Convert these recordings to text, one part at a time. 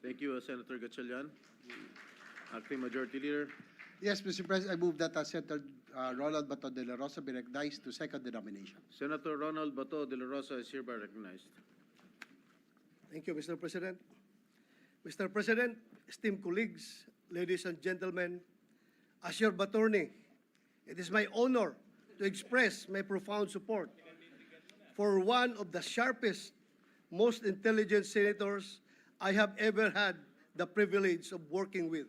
Thank you, Senator Gatchalian. Acting Majority Leader. Yes, Mr. President, I move that Senator Ronald Bato de la Rosa be recognized to second the nomination. Senator Ronald Bato de la Rosa is hereby recognized. Thank you, Mr. President. Mr. President, esteemed colleagues, ladies and gentlemen, as your attorney, it is my honor to express my profound support for one of the sharpest, most intelligent senators I have ever had the privilege of working with.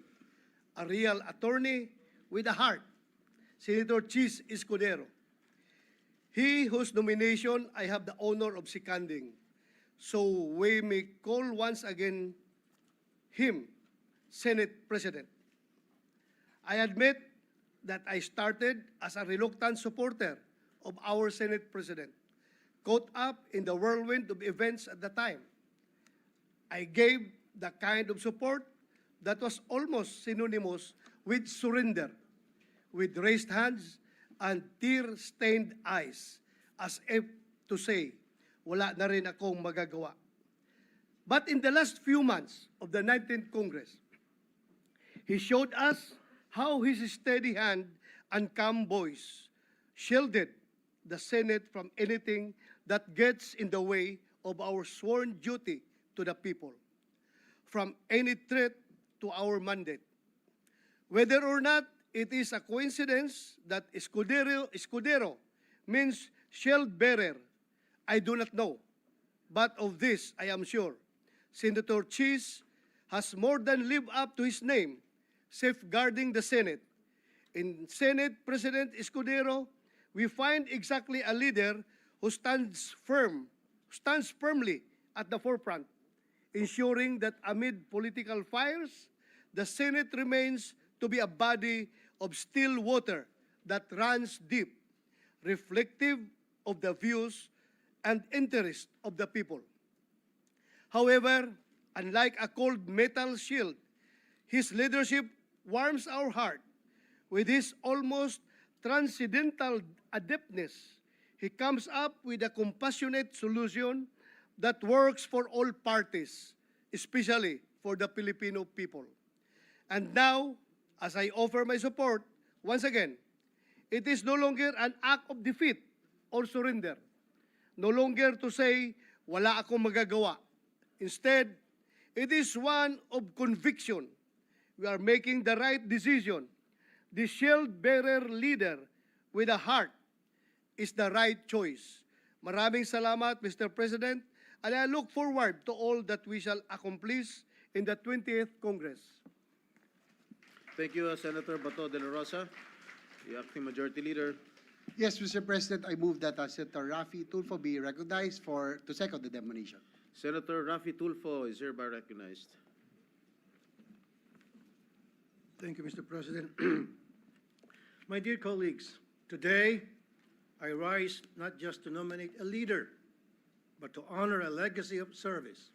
A real attorney with a heart, Senator Chis Escudero. He whose nomination I have the honor of seconding. So we may call once again him Senate President. I admit that I started as a reluctant supporter of our Senate President, caught up in the whirlwind of events at the time. I gave the kind of support that was almost synonymous with surrender, with raised hands and tear-stained eyes, as if to say, wala na rin akong magagawa. But in the last few months of the 19th Congress, he showed us how his steady hand and calm voice shielded the Senate from anything that gets in the way of our sworn duty to the people, from any threat to our mandate. Whether or not it is a coincidence that Escudero means shield bearer, I do not know. But of this, I am sure, Senator Chis has more than lived up to his name, safeguarding the Senate. In Senate President Escudero, we find exactly a leader who stands firmly at the forefront, ensuring that amid political fires, the Senate remains to be a body of still water that runs deep, reflective of the views and interests of the people. However, unlike a cold metal shield, his leadership warms our heart. With his almost transcendental adeptness, he comes up with a compassionate solution that works for all parties, especially for the Filipino people. And now, as I offer my support, once again, it is no longer an act of defeat or surrender. No longer to say, wala akong magagawa. Instead, it is one of conviction. We are making the right decision. The shield-bearer leader with a heart is the right choice. Maraming salamat, Mr. President, and I look forward to all that we shall accomplish in the 20th Congress. Thank you, Senator Bato de la Rosa. The Acting Majority Leader. Yes, Mr. President, I move that Senator Raffy Tulfo be recognized to second the nomination. Senator Raffy Tulfo is hereby recognized. Thank you, Mr. President. My dear colleagues, today I rise not just to nominate a leader, but to honor a legacy of service,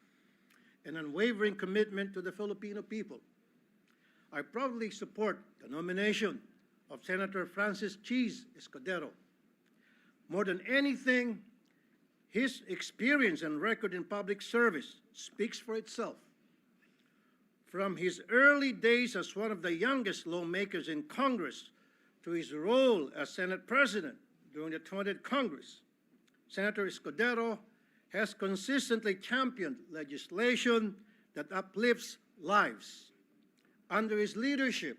an unwavering commitment to the Filipino people. I proudly support the nomination of Senator Francis Chis Escudero. More than anything, his experience and record in public service speaks for itself. From his early days as one of the youngest lawmakers in Congress to his role as Senate President during the 20th Congress, Senator Escudero has consistently championed legislation that uplifts lives. Under his leadership,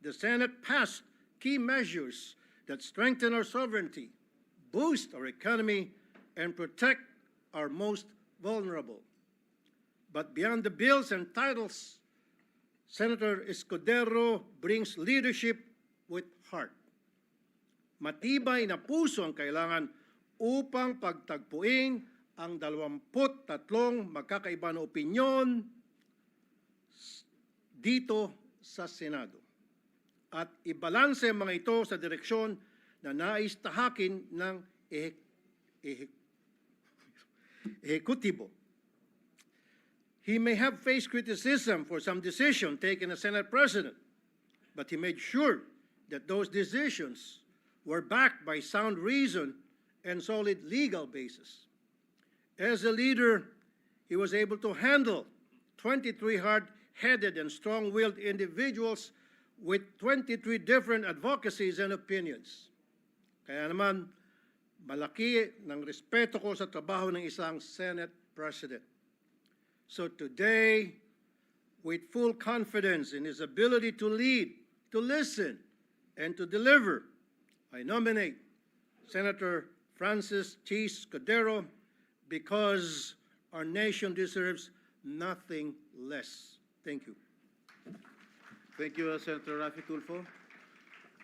the Senate passed key measures that strengthen our sovereignty, boost our economy, and protect our most vulnerable. But beyond the bills and titles, Senator Escudero brings leadership with heart. Matibay na puso ang kailangan upang pagtagpuin ang 23 magkakaiba na opinyon dito sa Senado at ibalanse ang mga ito sa direksyon na nais tahakin ng ehekutibo. He may have faced criticism for some decision taken as Senate President, but he made sure that those decisions were backed by sound reason and solid legal basis. As a leader, he was able to handle 23 hard-headed and strong-willed individuals with 23 different advocacies and opinions. Kaya naman, malaki ng respeto ko sa trabaho ng isang Senate President. So today, with full confidence in his ability to lead, to listen, and to deliver, I nominate Senator Francis T. Scudero because our nation deserves nothing less. Thank you. Thank you, Senator Raffy Tulfo.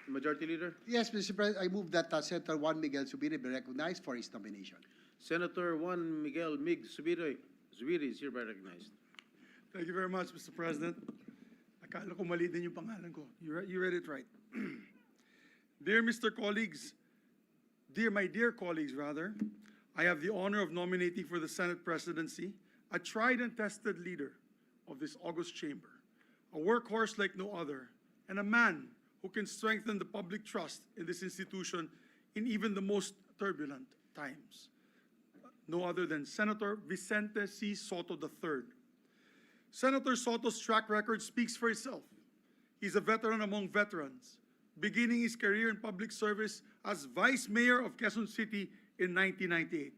Majority Leader. Yes, Mr. President, I move that Senator Juan Miguel Zubiri be recognized for his nomination. Senator Juan Miguel Mig Zubiri is hereby recognized. Thank you very much, Mr. President. Akala ko mali din yung pangalan ko. You read it right. Dear my dear colleagues, I have the honor of nominating for the Senate presidency a tried and tested leader of this august chamber, a workhorse like no other, and a man who can strengthen the public trust in this institution in even the most turbulent times. No other than Senator Vicente C. Soto III. Senator Soto's track record speaks for itself. He's a veteran among veterans, beginning his career in public service as Vice Mayor of Quezon City in 1998,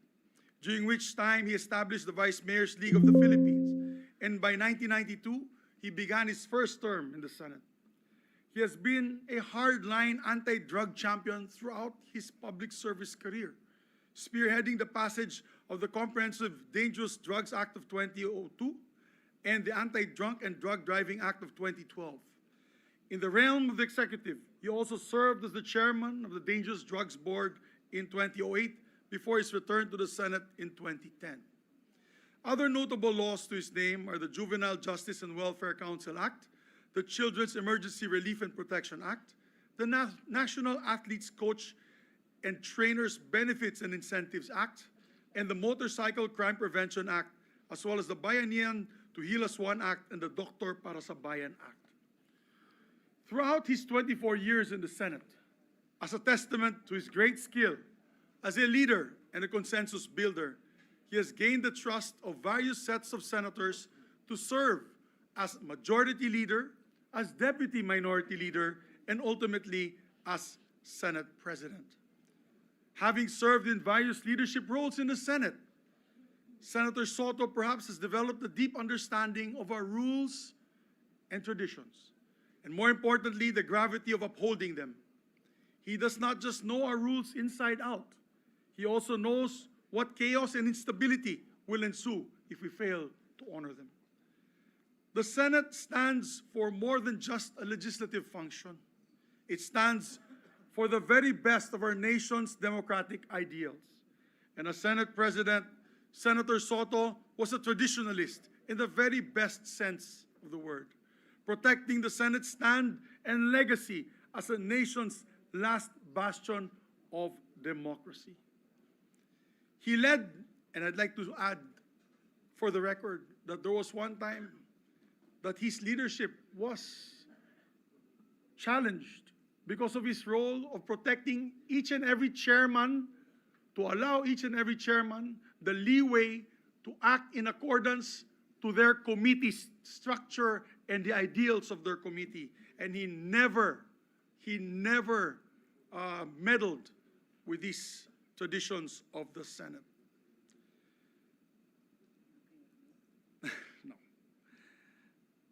during which time he established the Vice Mayor's League of the Philippines, and by 1992, he began his first term in the Senate. He has been a hardline anti-drug champion throughout his public service career, spearheading the passage of the Comprehensive Dangerous Drugs Act of 2002 and the Anti-Drunk and Drug Driving Act of 2012. In the realm of the executive, he also served as the chairman of the Dangerous Drugs Board in 2008 before his return to the Senate in 2010. Other notable laws to his name are the Juvenile Justice and Welfare Council Act, the Children's Emergency Relief and Protection Act, the National Athletes Coach and Trainers Benefits and Incentives Act, and the Motorcycle Crime Prevention Act, as well as the Bayanihan to Heal as One Act and the Doktor Para sa Bayan Act. Throughout his 24 years in the Senate, as a testament to his great skill as a leader and a consensus builder, he has gained the trust of various sets of senators to serve as Majority Leader, as Deputy Minority Leader, and ultimately as Senate President. Having served in various leadership roles in the Senate, Senator Soto perhaps has developed a deep understanding of our rules and traditions, and more importantly, the gravity of upholding them. He does not just know our rules inside out, he also knows what chaos and instability will ensue if we fail to honor them. The Senate stands for more than just a legislative function. It stands for the very best of our nation's democratic ideals. And as Senate President, Senator Soto was a traditionalist in the very best sense of the word, protecting the Senate's stand and legacy as a nation's last bastion of democracy. He led, and I'd like to add for the record that there was one time that his leadership was challenged because of his role of protecting each and every chairman, to allow each and every chairman the leeway to act in accordance to their committee's structure and the ideals of their committee. And he never meddled with these traditions of the Senate. No.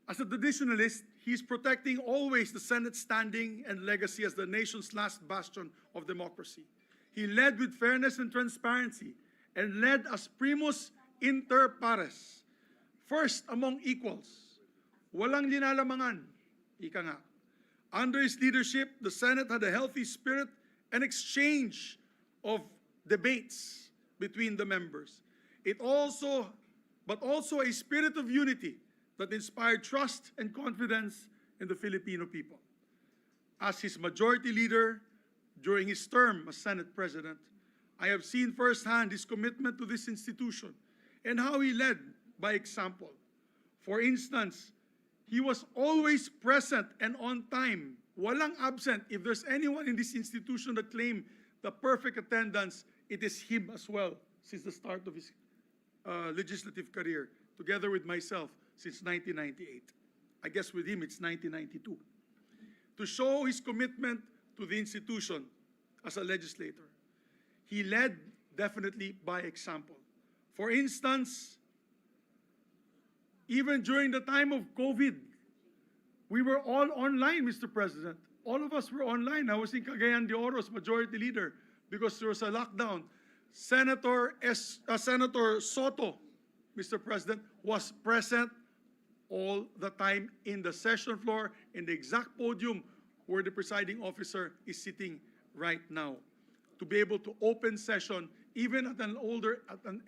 As a traditionalist, he's protecting always the Senate's standing and legacy as the nation's last bastion of democracy. He led with fairness and transparency, and led as primus inter pares, first among equals. Walang linalamangan, ika nga. Under his leadership, the Senate had a healthy spirit and exchange of debates between the members. But also a spirit of unity that inspired trust and confidence in the Filipino people. As his majority leader during his term as Senate President, I have seen firsthand his commitment to this institution and how he led by example. For instance, he was always present and on time, walang absent. If there's anyone in this institution that claimed the perfect attendance, it is him as well, since the start of his legislative career, together with myself, since 1998. I guess with him it's 1992. To show his commitment to the institution as a legislator. He led definitely by example. For instance, even during the time of COVID, we were all online, Mr. President. All of us were online. I was in Cagayan de Oro as Majority Leader because there was a lockdown. Senator Soto, Mr. President, was present all the time in the session floor, in the exact podium where the presiding officer is sitting right now. To be able to open session, even at an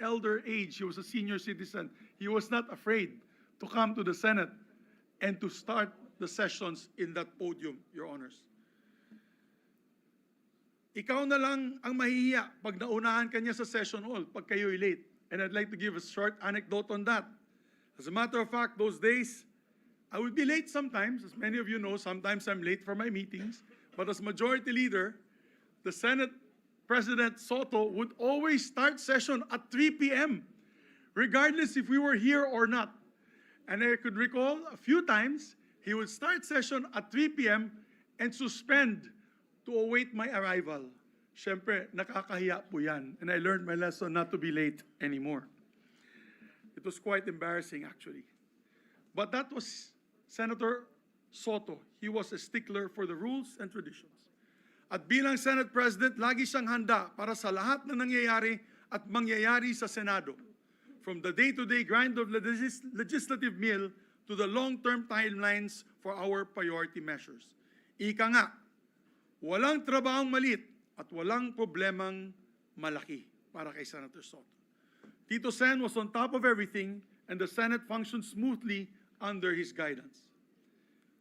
elder age, he was a senior citizen. He was not afraid to come to the Senate and to start the sessions in that podium, Your Honors. Ikaw na lang ang mahihiya pag naunahan ka niya sa session hall, pag kayo'y late. And I'd like to give a short anecdote on that. As a matter of fact, those days, I would be late sometimes. As many of you know, sometimes I'm late for my meetings. But as Majority Leader, the Senate President Soto would always start session at 3 p.m., regardless if we were here or not. And I could recall a few times, he would start session at 3 p.m. and suspend to await my arrival. Siyempre, nakakahiya po yan. And I learned my lesson not to be late anymore. It was quite embarrassing, actually. But that was Senator Soto. He was a stickler for the rules and traditions. At bilang Senate President, lagi siyang handa para sa lahat na nangyayari at mangyayari sa Senado. From the day-to-day grind of the legislative meal to the long-term timelines for our priority measures. Ika nga, walang trabahong malit at walang problemang malaki para kay Senator Soto. Tito Sen was on top of everything and the Senate functioned smoothly under his guidance.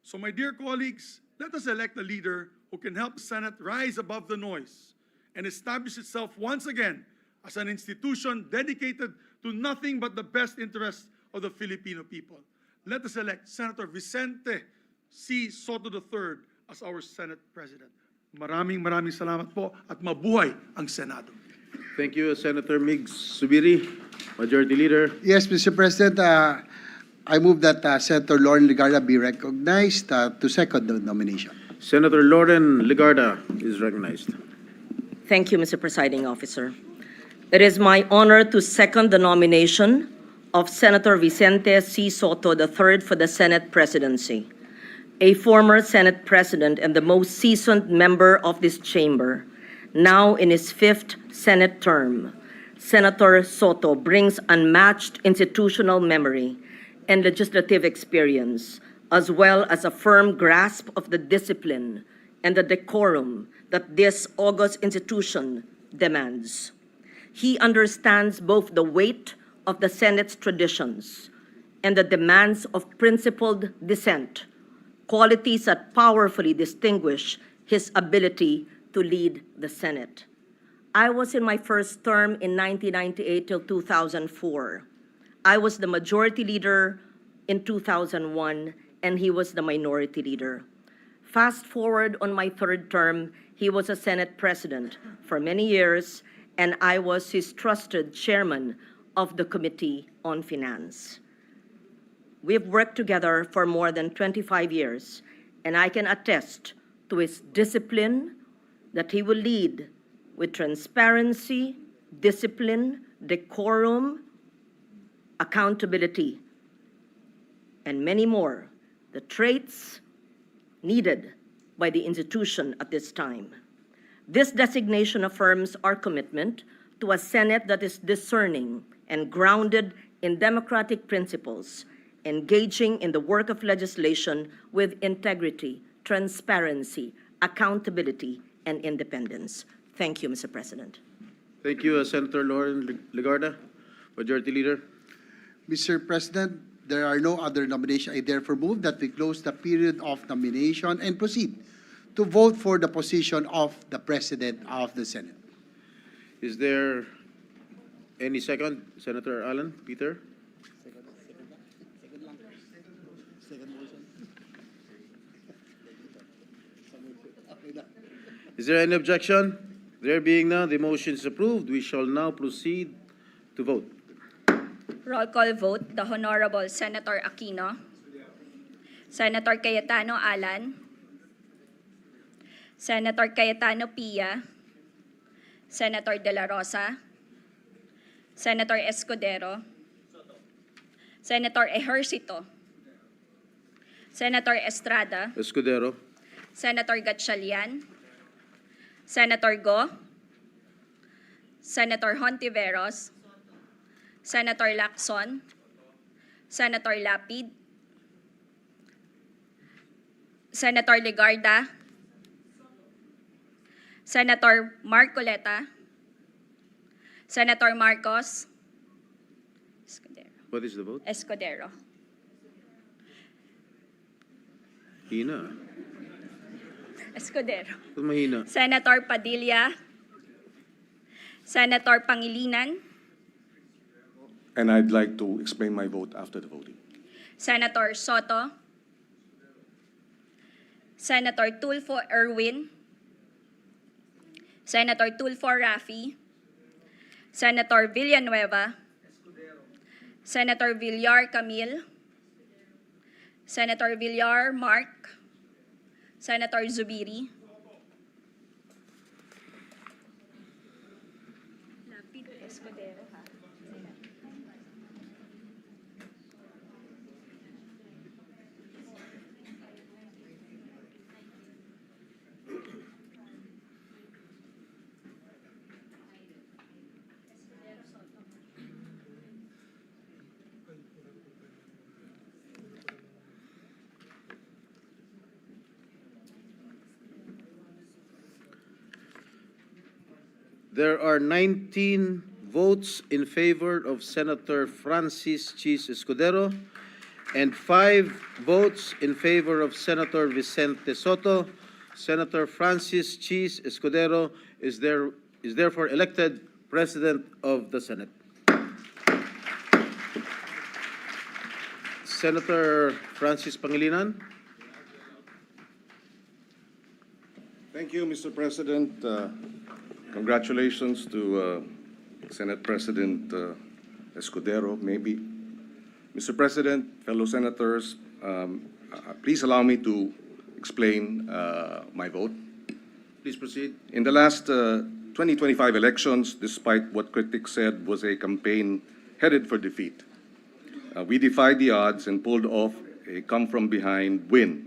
So my dear colleagues, let us elect a leader who can help the Senate rise above the noise and establish itself once again as an institution dedicated to nothing but the best interests of the Filipino people. Let us elect Senator Vicente C. Soto III as our Senate President. Maraming salamat po at mabuhay ang Senado. Thank you, Senator Migs Subiri, Majority Leader. Yes, Mr. President, I move that Senator Lauren Legarda be recognized to second the nomination. Senator Lauren Legarda is recognized. Thank you, Mr. Presiding Officer. It is my honor to second the nomination of Senator Vicente C. Soto III for the Senate presidency. A former Senate President and the most seasoned member of this chamber, now in his 5th Senate term, Senator Soto brings unmatched institutional memory and legislative experience, as well as a firm grasp of the discipline and the decorum that this august institution demands. He understands both the weight of the Senate's traditions and the demands of principled dissent, qualities that powerfully distinguish his ability to lead the Senate. I was in my first term in 1998 till 2004. I was the majority leader in 2001, and he was the minority leader. Fast forward on my 3rd term, he was a Senate president for many years, and I was his trusted chairman of the Committee on Finance. We've worked together for more than 25 years, and I can attest to his discipline that he will lead with transparency, discipline, decorum, accountability, and many more, the traits needed by the institution at this time. This designation affirms our commitment to a Senate that is discerning and grounded in democratic principles, engaging in the work of legislation with integrity, transparency, accountability, and independence. Thank you, Mr. President. Thank you, Senator Lauren Legarda, Majority Leader. Mr. President, there are no other nominations. I therefore move that we close the period of nomination and proceed to vote for the position of the President of the Senate. Is there any second? Senator Alan, Peter? Is there any objection? There being none, the motion is approved. We shall now proceed to vote. Roll call vote, the Honorable Senator Aquino, Senator Cayetano Alan, Senator Cayetano Pia, Senator De La Rosa, Senator Escudero, Senator Ejercito, Senator Estrada, Escudero. Senator Gatchalian, Senator Go, Senator Hontiveros, Senator Lacson, Senator Lapid, Senator Legarda, Senator Marcoleta, Senator Marcos, What is the vote? Escudero. Hina. Escudero. Ba't mahina? Senator Padilla, Senator Pangilinan, And I'd like to explain my vote after the voting. Senator Soto, Senator Tulfo Erwin, Senator Tulfo Rafi, Senator Villanueva, Senator Villar Camille, Senator Villar Mark, Senator Zubiri, Lapid Escudero, ha? There are 19 votes in favor of Senator Francis Chis Escudero and 5 votes in favor of Senator Vicente Soto. Senator Francis Chis Escudero is therefore elected President of the Senate. Senator Francis Pangilinan. Thank you, Mr. President. Congratulations to Senate President Escudero, maybe. Mr. President, fellow senators, please allow me to explain my vote. Please proceed. In the last 2025 elections, despite what critics said was a campaign headed for defeat, we defied the odds and pulled off a come-from-behind win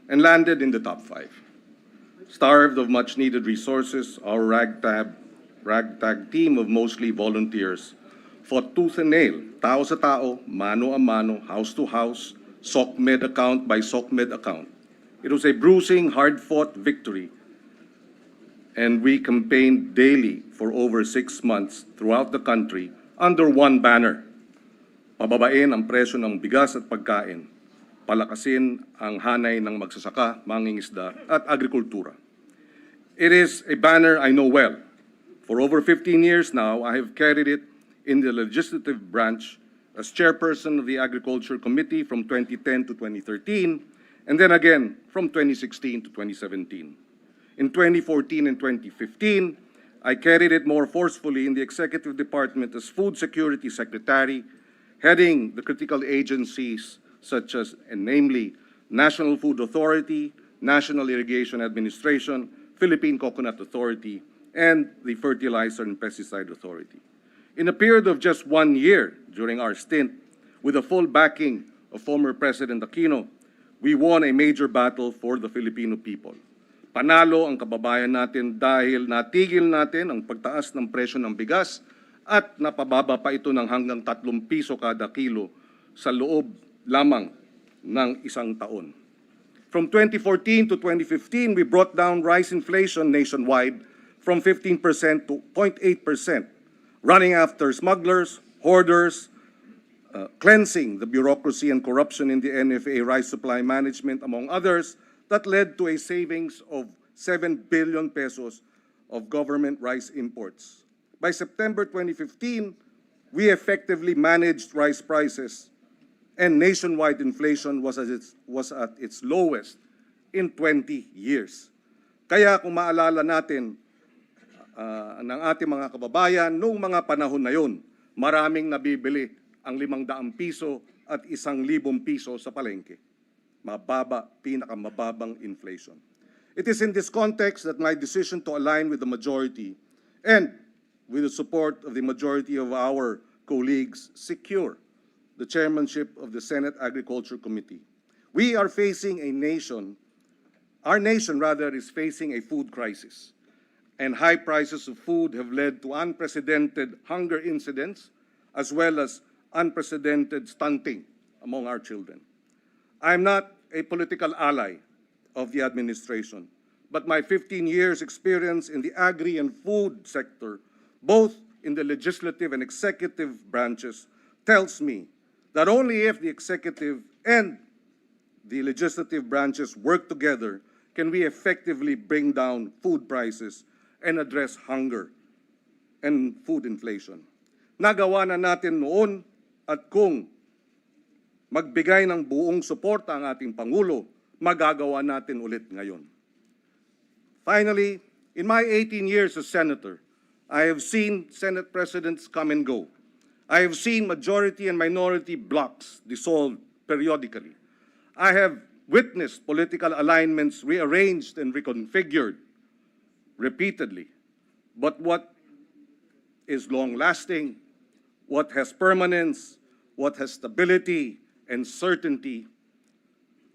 and landed in the top 5. Starved of much-needed resources, our ragtag team of mostly volunteers fought tooth and nail, tao sa tao, mano a mano, house to house, SOCMED account by SOCMED account. It was a bruising, hard-fought victory, and we campaigned daily for over 6 months throughout the country under one banner. Pababain ang presyo ng bigas at pagkain, palakasin ang hanay ng magsasaka, mangingisda at agrikultura. It is a banner I know well. For over 15 years now, I have carried it in the legislative branch as chairperson of the Agriculture Committee from 2010 to 2013, and then again from 2016 to 2017. In 2014 and 2015, I carried it more forcefully in the Executive Department as Food Security Secretary, heading the critical agencies such as, and namely, National Food Authority, National Irrigation Administration, Philippine Coconut Authority, and the Fertilizer and Pesticide Authority. In a period of just 1 year during our stint, with the full backing of former President Aquino, we won a major battle for the Filipino people. Panalo ang kababayan natin dahil natigil natin ang pagtaas ng presyo ng bigas at napababa pa ito ng hanggang 3 piso kada kilo sa loob lamang ng 1 taon. From 2014 to 2015, we brought down rice inflation nationwide from 15% to 0.8%, running after smugglers, hoarders, cleansing the bureaucracy and corruption in the NFA rice supply management, among others, that led to a savings of 7 billion pesos of government rice imports. By September 2015, we effectively managed rice prices, and nationwide inflation was at its lowest in 20 years. Kaya kung maalala natin ng ating mga kababayan, noong mga panahon na yun, maraming nabibili ang 500 piso at 1,000 piso sa palengke. Mababa, pinakamababang inflation. It is in this context that my decision to align with the majority and with the support of the majority of our colleagues secure the chairmanship of the Senate Agriculture Committee. We are facing a nation, our nation rather, is facing a food crisis. And high prices of food have led to unprecedented hunger incidents as well as unprecedented stunting among our children. I am not a political ally of the administration, but my 15 years experience in the agri and food sector, both in the legislative and executive branches, tells me that only if the executive and the legislative branches work together can we effectively bring down food prices and address hunger and food inflation. Nagawa na natin noon at kung magbigay ng buong suporta ang ating Pangulo, magagawa natin ulit ngayon. Finally, in my 18 years as senator, I have seen Senate presidents come and go. I have seen majority and minority blocs dissolved periodically. I have witnessed political alignments rearranged and reconfigured repeatedly. But what is long-lasting, what has permanence, what has stability and certainty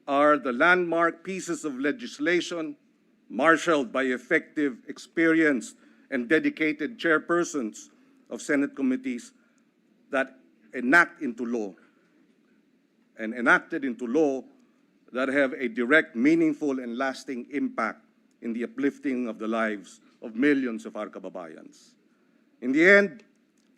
are the landmark pieces of legislation marshaled by effective, experienced, and dedicated chairpersons of Senate committees that enact into law and enacted into law that have a direct, meaningful, and lasting impact in the uplifting of the lives of millions of our kababayans. In the end,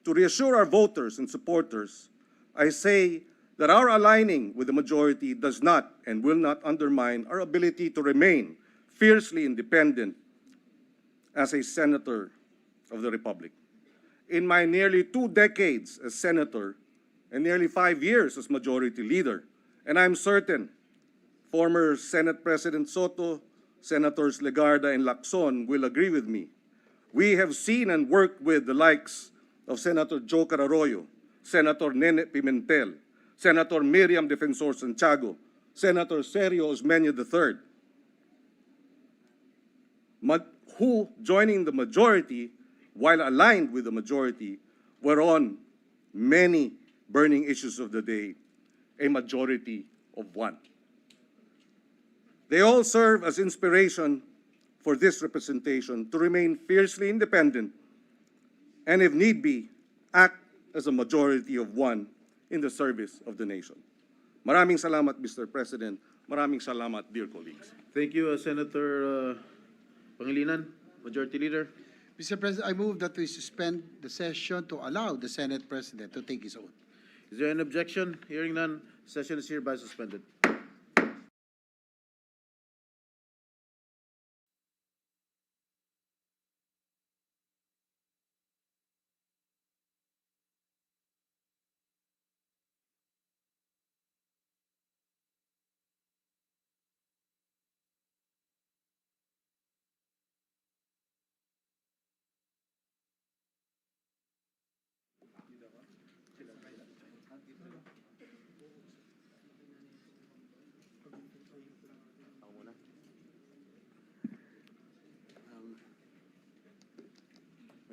to reassure our voters and supporters, I say that our aligning with the majority does not and will not undermine our ability to remain fiercely independent as a senator of the Republic. In my nearly 2 decades as senator and nearly 5 years as majority leader, and I'm certain former Senate President Soto, Senators Legarda and Lacson will agree with me. We have seen and worked with the likes of Senator Joker Arroyo, Senator Nene Pimentel, Senator Miriam Defensor Santiago, Senator Sergio Osmeña III, who, joining the majority, while aligned with the majority, were on many burning issues of the day, a majority of one. They all serve as inspiration for this representation to remain fiercely independent and, if need be, act as a majority of one in the service of the nation. Maraming salamat, Mr. President. Maraming salamat, dear colleagues. Thank you, Senator Pangilinan, Majority Leader. Mr. President, I move that we suspend the session to allow the Senate President to take his oath. Is there an objection? Hearing none, session is hereby suspended.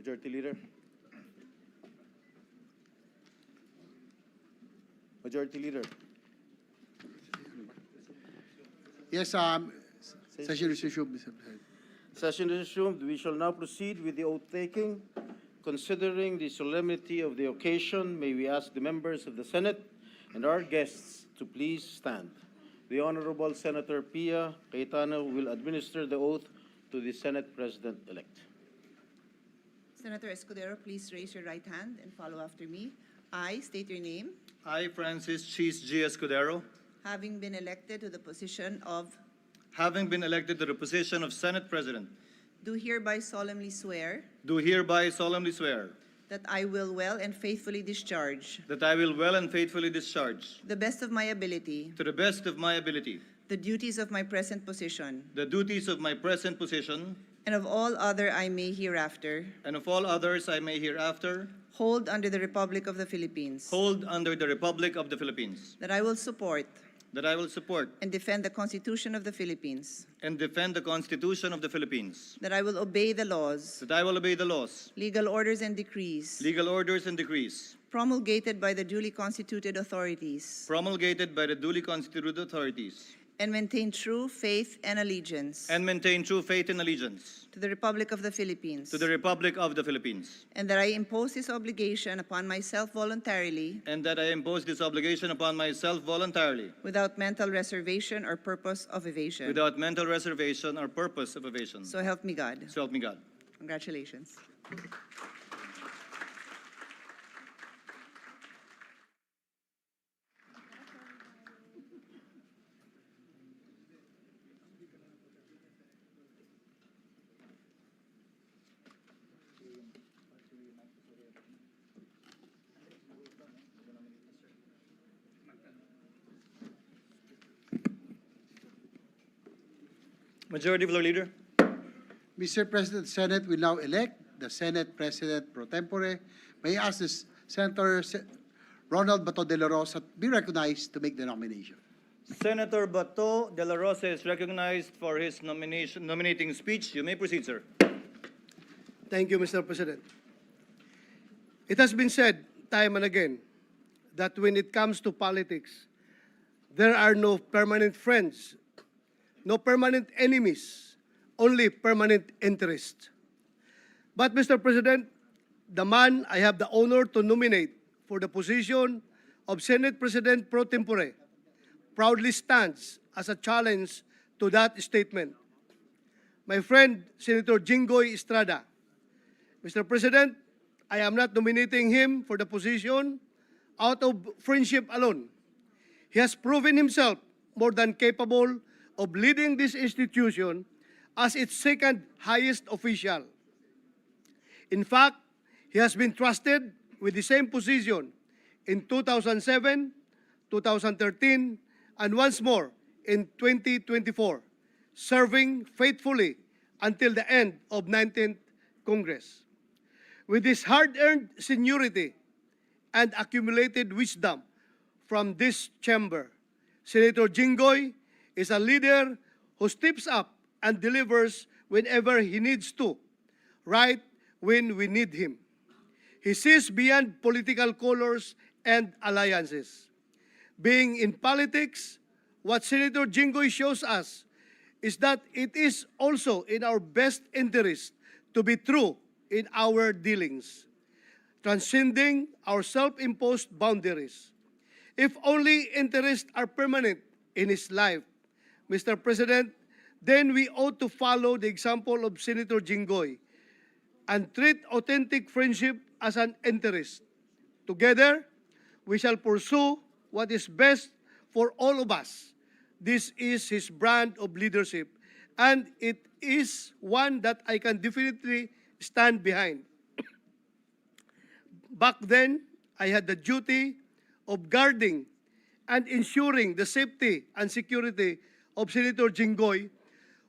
Majority Leader. Majority Leader. Yes, session is resumed, Mr. President. Session is resumed. We shall now proceed with the oath taking. Considering the solemnity of the occasion, may we ask the members of the Senate and our guests to please stand. The Honorable Senator Pia Cayetano will administer the oath to the Senate President-elect. Senator Escudero, please raise your right hand and follow after me. I state your name. I, Francis Cheese G. Escudero, Having been elected to the position of, having been elected to the position of Senate President, do hereby solemnly swear do hereby solemnly swear that I will well and faithfully discharge, that I will well and faithfully discharge, to the best of my ability, to the best of my ability, the duties of my present position the duties of my present position and of all other I may hereafter and of all others I may hereafter hold under the Republic of the Philippines, hold under the Republic of the Philippines, that I will support that I will support and defend the Constitution of the Philippines, and defend the Constitution of the Philippines, that I will obey the laws, that I will obey the laws, legal orders and decrees legal orders and decrees promulgated by the duly constituted authorities, promulgated by the duly constituted authorities, and maintain true faith and allegiance and maintain true faith and allegiance to the Republic of the Philippines, to the Republic of the Philippines, and that I impose this obligation upon myself voluntarily and that I impose this obligation upon myself voluntarily, without mental reservation or purpose of evasion. without mental reservation or purpose of evasion. So help me God. So help me God. Congratulations. Majority Floor Leader. Mr. President, the Senate will now elect the Senate President pro tempore. May I ask this Senator Ronald Bato de la Rosa be recognized to make the nomination. Senator Bato de la Rosa is recognized for his nominating speech. You may proceed, sir. Thank you, Mr. President. It has been said time and again that when it comes to politics, there are no permanent friends, no permanent enemies, only permanent interests. But, Mr. President, the man I have the honor to nominate for the position of Senate President pro tempore proudly stands as a challenge to that statement. My friend, Senator Jinggoy Estrada. Mr. President, I am not nominating him for the position out of friendship alone. He has proven himself more than capable of leading this institution as its second highest official. In fact, he has been trusted with the same position in 2007, 2013, and once more in 2024, serving faithfully until the end of 19th Congress. With his hard-earned seniority and accumulated wisdom from this chamber, Senator Jinggoy is a leader who steps up and delivers whenever he needs to, right when we need him. He sees beyond political colors and alliances. Being in politics, what Senator Jinggoy shows us is that it is also in our best interest to be true in our dealings, transcending our self-imposed boundaries. If only interests are permanent in his life, Mr. President, then we ought to follow the example of Senator Jinggoy and treat authentic friendship as an interest. Together, we shall pursue what is best for all of us. This is his brand of leadership, and it is one that I can definitely stand behind. Back then, I had the duty of guarding and ensuring the safety and security of Senator Jinggoy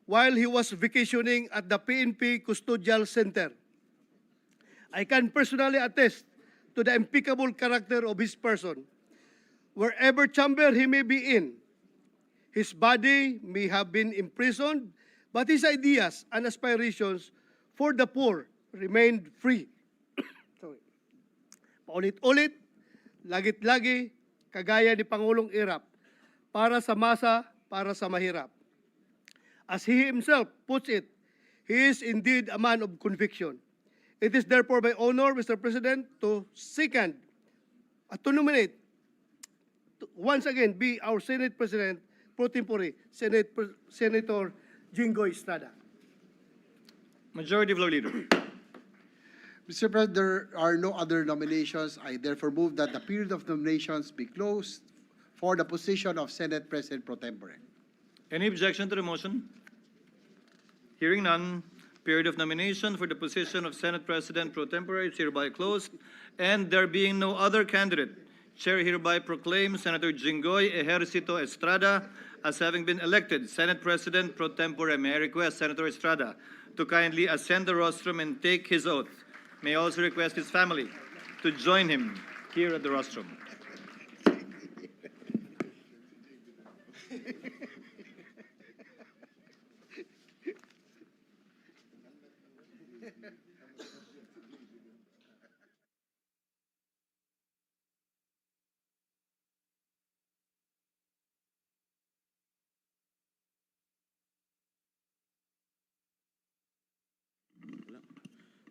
while he was vacationing at the PNP Custodial Center. I can personally attest to the impeccable character of his person. Wherever chamber he may be in, his body may have been imprisoned, but his ideas and aspirations for the poor remained free. Sorry. Paulit-ulit, lagit-lagi, kagaya ni Pangulong Irap, para sa masa, para sa mahirap. As he himself puts it, he is indeed a man of conviction. It is therefore my honor, Mr. President, to nominate, to once again be our Senate President pro tempore, Senator Jinggoy Estrada. Majority Floor Leader. Mr. President, there are no other nominations. I therefore move that the period of nominations be closed for the position of Senate President pro tempore. Any objection to the motion? Hearing none, period of nomination for the position of Senate President pro tempore is hereby closed, and there being no other candidate, Chair hereby proclaims Senator Jinggoy Ejercito Estrada as having been elected Senate President pro tempore. May I request Senator Estrada to kindly ascend the rostrum and take his oath. May I also request his family to join him here at the rostrum.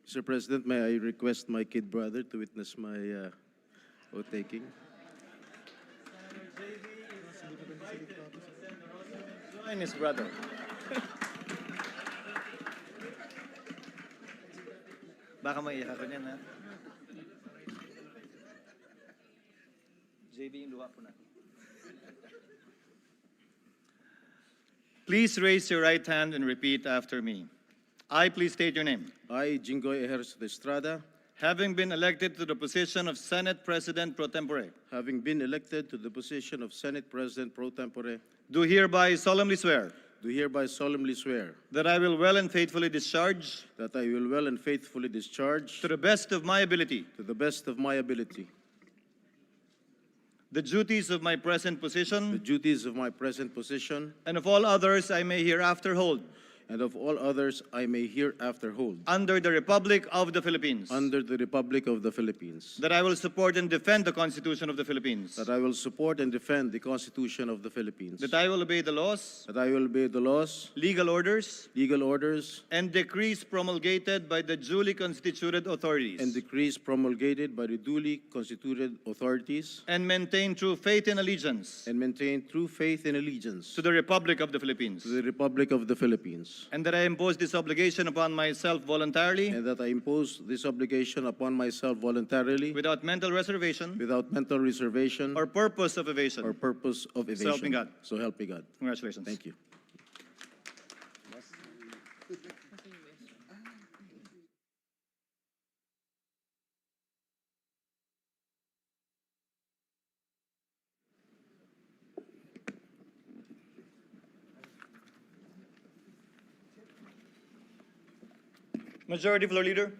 Mr. President, may I request my kid brother to witness my oath taking? Join his brother. Baka maiyak ako niyan, ha? JB, yung luha po na. Please raise your right hand and repeat after me. I, please state your name. I, Jingoy Ejercito Estrada, Having been elected to the position of Senate President pro tempore, having been elected to the position of Senate President pro tempore, do hereby solemnly swear do hereby solemnly swear that I will well and faithfully discharge, that I will well and faithfully discharge, to the best of my ability, to the best of my ability, the duties of my present the position duties of my present position, and of all others I may hereafter hold, and of all others I may hereafter hold, under the Republic of the Philippines. under the Republic of the Philippines, That I will support and defend the Constitution of the Philippines. that I will support and defend the Constitution of the Philippines, That I will obey the laws, that I will obey the laws, legal orders, legal orders, and decrees promulgated by the duly constituted authorities. and decrees promulgated by the duly constituted authorities, And maintain true faith and allegiance and maintain true faith and allegiance to the Republic of the Philippines. to the Republic of the Philippines, And that I impose this obligation upon myself voluntarily, and that I impose this obligation upon myself voluntarily, without mental reservation without mental reservation or purpose of evasion. or purpose of evasion. help me God. So help me God. Congratulations. Thank you. Majority Floor Leader.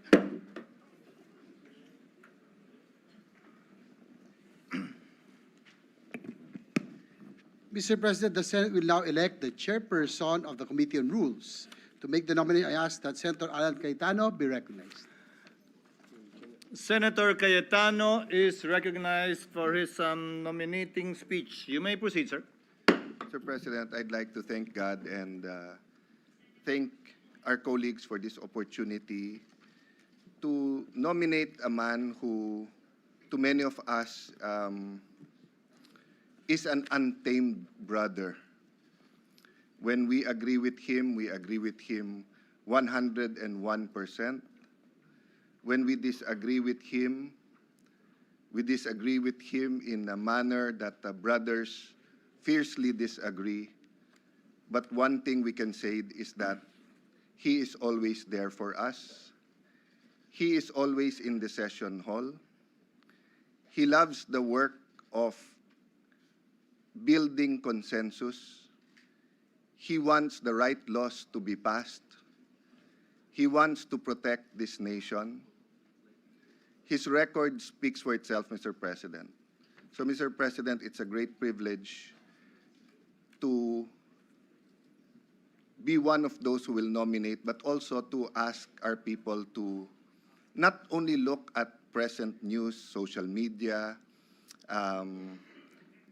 Mr. President, the Senate will now elect the chairperson of the Committee on Rules. To make the nomination, I ask that Senator Alan Cayetano be recognized. Senator Cayetano is recognized for his nominating speech. You may proceed, sir. Mr. President, I'd like to thank God and thank our colleagues for this opportunity to nominate a man who, to many of us, is an untamed brother. When we agree with him 101%. When we disagree with him in a manner that the brothers fiercely disagree. But one thing we can say is that he is always there for us. He is always in the session hall. He loves the work of building consensus. He wants the right laws to be passed. He wants to protect this nation. His record speaks for itself, Mr. President. So, Mr. President, it's a great privilege to be one of those who will nominate, but also to ask our people to not only look at present news, social media,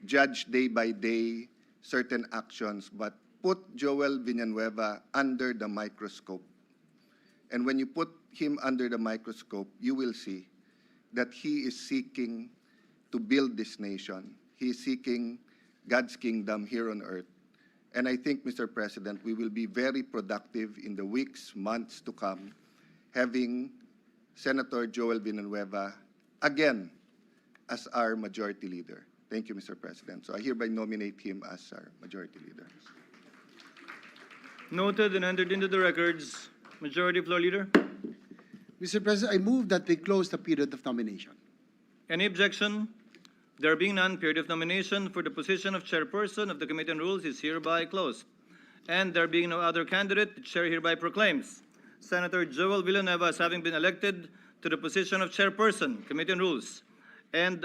judge day by day certain actions, but put Joel Villanueva under the microscope. And when you put him under the microscope, you will see that he is seeking to build this nation. He is seeking God's kingdom here on earth. And I think, Mr. President, we will be very productive in the weeks, months to come, having Senator Joel Villanueva again as our majority leader. Thank you, Mr. President. So I hereby nominate him as our majority leader. Noted and entered into the records. Majority Floor Leader. Mr. President, I move that we close the period of nomination. Any objection? There being none, period of nomination for the position of chairperson of the Committee on Rules is hereby closed. And there being no other candidate, the chair hereby proclaims Senator Joel Villanueva as having been elected to the position of Chairperson, Committee on Rules. And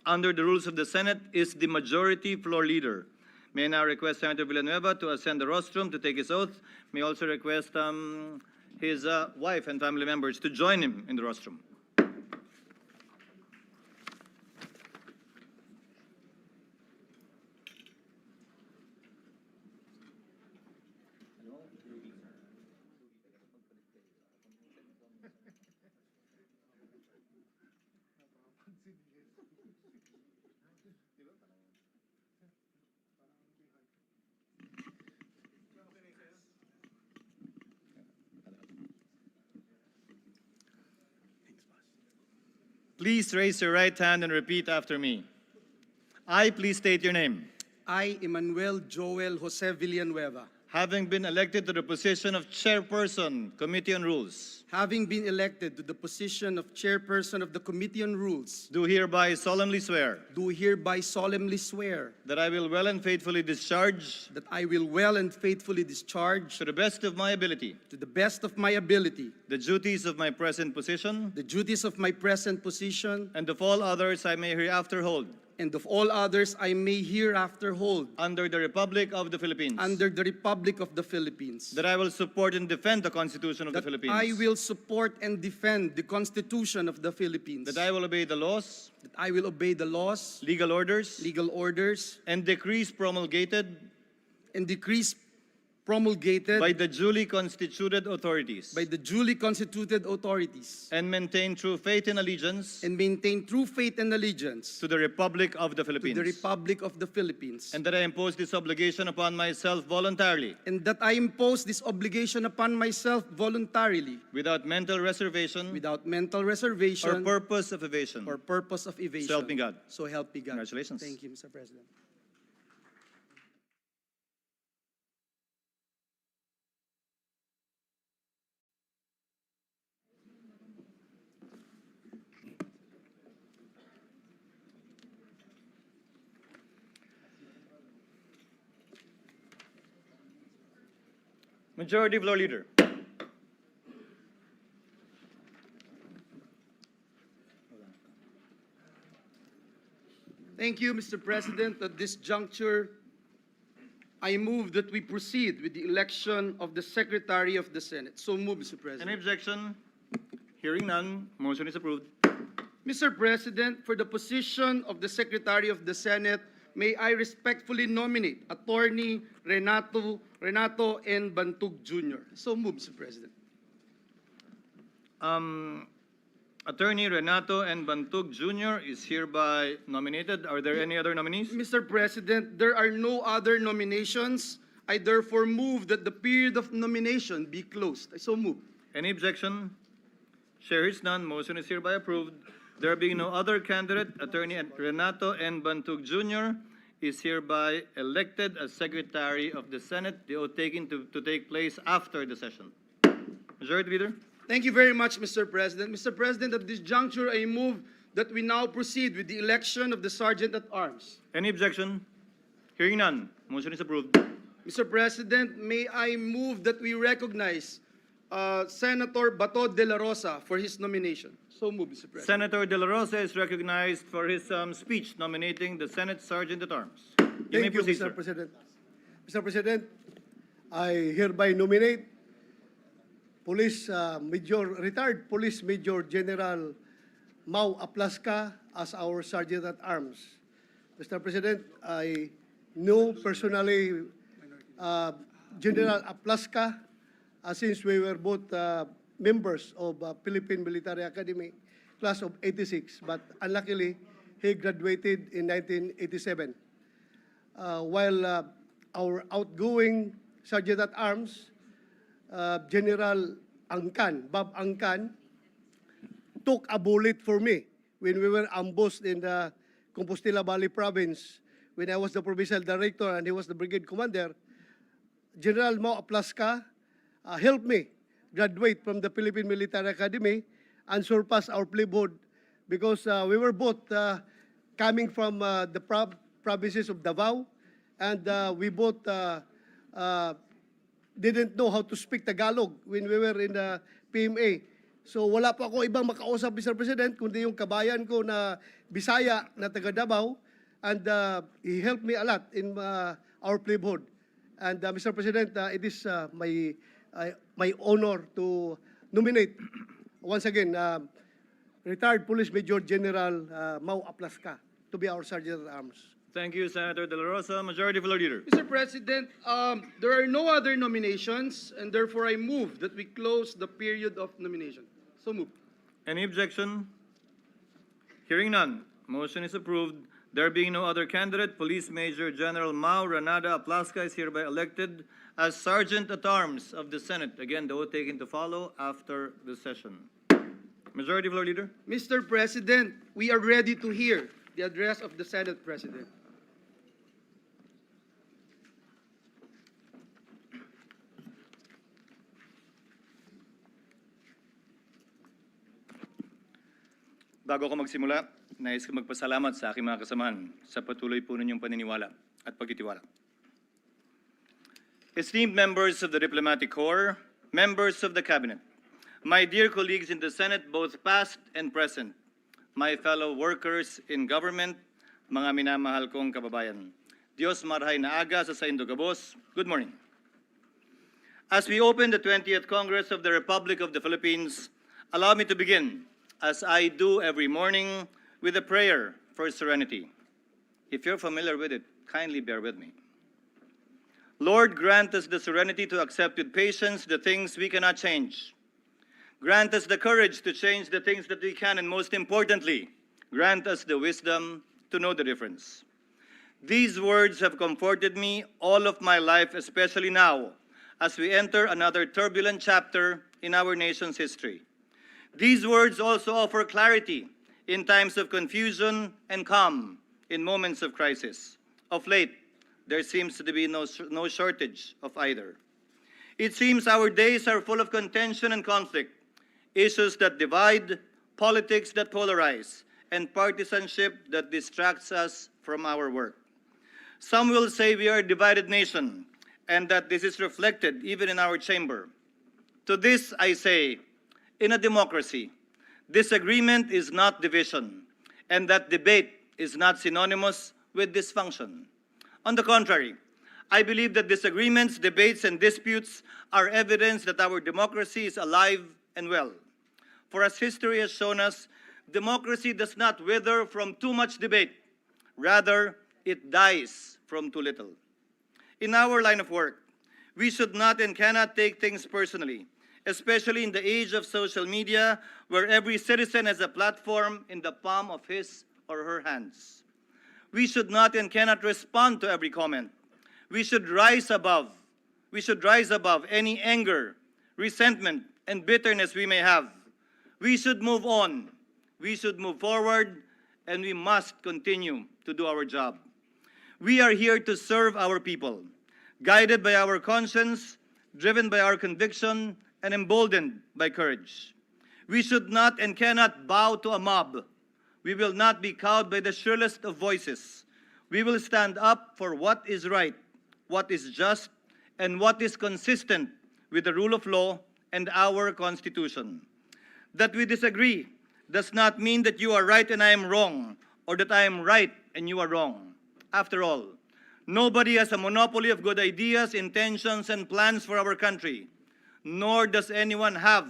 under the rules of the Senate is the majority floor leader. May I now request Senator Villanueva to ascend the rostrum to take his oath. May I also request his wife and family members to join him in the rostrum. Please raise your right hand and repeat after me. I, please state your name. I, Emmanuel Joel Jose Villanueva, Having been elected to the position of Chairperson, Committee on Rules, having been elected to the position of Chairperson of the Committee on Rules, do hereby solemnly swear do hereby solemnly swear that I will well and faithfully discharge, that I will well and faithfully discharge, to the best of my ability, to the best of my ability, the duties of my present position, the duties of my present position, and of all others I may hereafter hold, and of all others I may hereafter hold, under the Republic of the Philippines. under the Republic of the Philippines. That I will support and defend the Constitution of the That Philippines. I will support and defend the Constitution of the Philippines. That I will obey the laws, That I will obey the laws, legal orders, legal orders, and decrees promulgated and decrees promulgated by the duly constituted authorities, by the duly constituted authorities, and maintain true faith and allegiance and maintain true faith and allegiance to the Republic of the to Philippines. the Republic of the Philippines. And that I impose this obligation upon myself voluntarily, And that I impose this obligation upon myself voluntarily, without mental reservation without mental or reservation purpose of evasion. or purpose of evasion. So help me God. So help me God. Congratulations. Thank you, Mr. President. Majority Floor Leader. Thank you, Mr. President. At this juncture, I move that we proceed with the election of the Secretary of the Senate. So move, Mr. Any President. objection? Hearing none, motion is approved. Mr. President, for the position of the Secretary of the Senate, may I respectfully nominate Attorney Renato N. Bantug Jr. So move, Mr. President. Attorney Renato N. Bantug Jr. is hereby nominated. Are there any other nominees? Mr. President, there are no other nominations. I therefore move that the period of nomination be closed. I so move. Any objection? Chair is none. Motion is hereby approved. There being no other candidate, Attorney Renato N. Bantug Jr. is hereby elected as Secretary of the Senate. The oath taken to take place after the session. Majority Leader. Thank you very much, Mr. President. Mr. President, at this juncture, I move that we now proceed with the election of the Sergeant at Arms. Any objection? Hearing none. Motion is approved. Mr. President, may I move that we recognize Senator Bato de la Rosa for his nomination. So move, Mr. President. Senator De La Rosa is recognized for his speech nominating the Senate Sergeant at Arms. You may Thank you, proceed, Mr. sir. President. Mr. President, I hereby nominate retired Police Major General Mau Aplaska as our Sergeant at Arms. Mr. President, I know personally General Aplaska since we were both members of Philippine Military Academy, class of 86, but unluckily, he graduated in 1987. While our outgoing Sergeant at Arms, General Angkan, Bob Angkan, took a bullet for me when we were ambushed in the Compostela Valley province when I was the provincial director and he was the brigade commander. General Mau Aplaska helped me graduate from the Philippine Military Academy and surpass our playboard because we were both coming from the provinces of Davao and we both didn't know how to speak Tagalog when we were in the PMA. So wala po ako ibang makausap, Mr. President, kundi yung kabayan ko na Bisaya, na taga Davao, and he helped me a lot in our plebhood. And Mr. President, it is my honor to nominate once again retired Police Major General Mau Aplaska to be our Sergeant at Arms. Thank you, Senator De La Rosa. Majority Floor Leader. Mr. President, there are no other nominations, and therefore I move that we close the period of nomination. So moved. Any objection? Hearing none, motion is approved. There being no other candidate, Police Major General Mau Ranada Aplaska is hereby elected as Sergeant at Arms of the Senate. Again, the oath taken to follow after the session. Majority Floor Leader. Mr. President, we are ready to hear the address of the Senate President. Bago ko magsimula, nais ko magpasalamat sa aking mga kasamahan sa patuloy po ninyong paniniwala at pagtitiwala. Esteemed members of the Diplomatic Corps, members of the Cabinet, my dear colleagues in the Senate, both past and present, my fellow workers in government, mga minamahal kong kababayan, Diyos marhay na aga sa Saindo Gabos, good morning. As we open the 20th Congress of the Republic of the Philippines, allow me to begin, as I do every morning, with a prayer for serenity. If you're familiar with it, kindly bear with me. Lord, grant us the serenity to accept with patience the things we cannot change. Grant us the courage to change the things that we can, and most importantly, grant us the wisdom to know the difference. These words have comforted me all of my life, especially now, as we enter another turbulent chapter in our nation's history. These words also offer clarity in times of confusion and calm in moments of crisis. Of late, there seems to be no shortage of either. It seems our days are full of contention and conflict, issues that divide, politics that polarize, and partisanship that distracts us from our work. Some will say we are a divided nation, and that this is reflected even in our chamber. To this I say, in a democracy, disagreement is not division, and that debate is not synonymous with dysfunction. On the contrary, I believe that disagreements, debates, and disputes are evidence that our democracy is alive and well. For as history has shown us, democracy does not wither from too much debate. Rather, it dies from too little. In our line of work, we should not and cannot take things personally, especially in the age of social media, where every citizen has a platform in the palm of his or her hands. We should not and cannot respond to every comment. We should rise above any anger, resentment, and bitterness we may have. We should move on. We should move forward, and we must continue to do our job. We are here to serve our people, guided by our conscience, driven by our conviction, and emboldened by courage. We should not and cannot bow to a mob. We will not be cowed by the shrillest of voices. We will stand up for what is right, what is just, and what is consistent with the rule of law and our Constitution. That we disagree does not mean that you are right and I am wrong, or that I am right and you are wrong. After all, nobody has a monopoly of good ideas, intentions, and plans for our country, nor does anyone have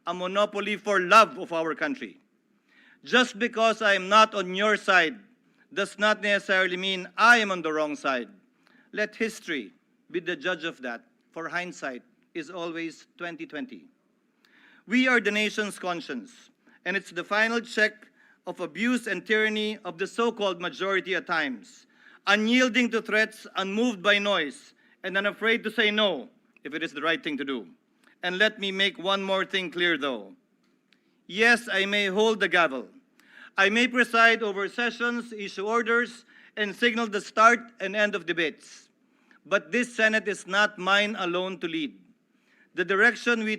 a monopoly for love of our country. Just because I am not on your side does not necessarily mean I am on the wrong side. Let history be the judge of that, for hindsight is always 20/20. We are the nation's conscience, and it's the final check of abuse and tyranny of the so-called majority at times, unyielding to threats, unmoved by noise, and unafraid to say no if it is the right thing to do. And let me make one more thing clear, though. Yes, I may hold the gavel. I may preside over sessions, issue orders, and signal the start and end of debates. But this Senate is not mine alone to lead. The direction we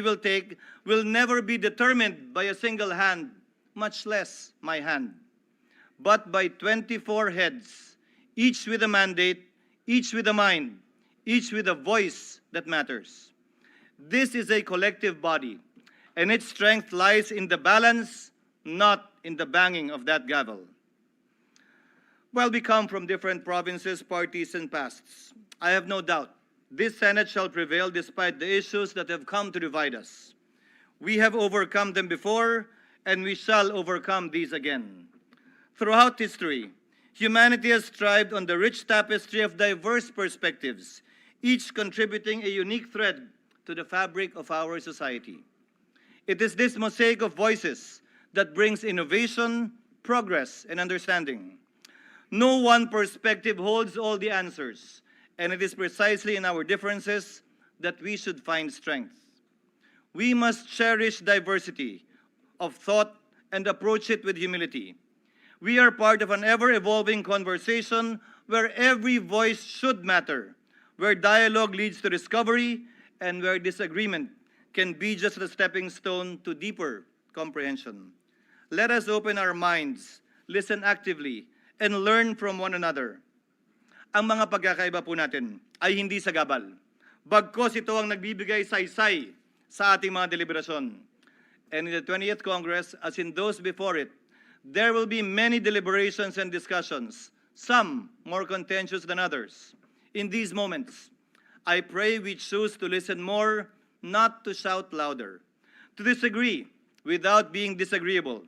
will take will never be determined by a single hand, much less my hand, but by 24 heads, each with a mandate, each with a mind, each with a voice that matters. This is a collective body, and its strength lies in the balance, not in the banging of that gavel. While we come from different provinces, parties, and pasts, I have no doubt this Senate shall prevail despite the issues that have come to divide us. We have overcome them before, and we shall overcome these again. Throughout history, humanity has thrived on the rich tapestry of diverse perspectives, each contributing a unique thread to the fabric of our society. It is this mosaic of voices that brings innovation, progress, and understanding. No one perspective holds all the answers, and it is precisely in our differences that we should find strength. We must cherish diversity of thought and approach it with humility. We are part of an ever-evolving conversation where every voice should matter, where dialogue leads to discovery, and where disagreement can be just a stepping stone to deeper comprehension. Let us open our minds, listen actively, and learn from one another. Ang mga pagkakaiba po natin ay hindi sagabal. Bagkos ito ang nagbibigay saysay sa ating mga deliberasyon. And in the 20th Congress, as in those before it, there will be many deliberations and discussions, some more contentious than others. In these moments, I pray we choose to listen more, not to shout louder, to disagree without being disagreeable,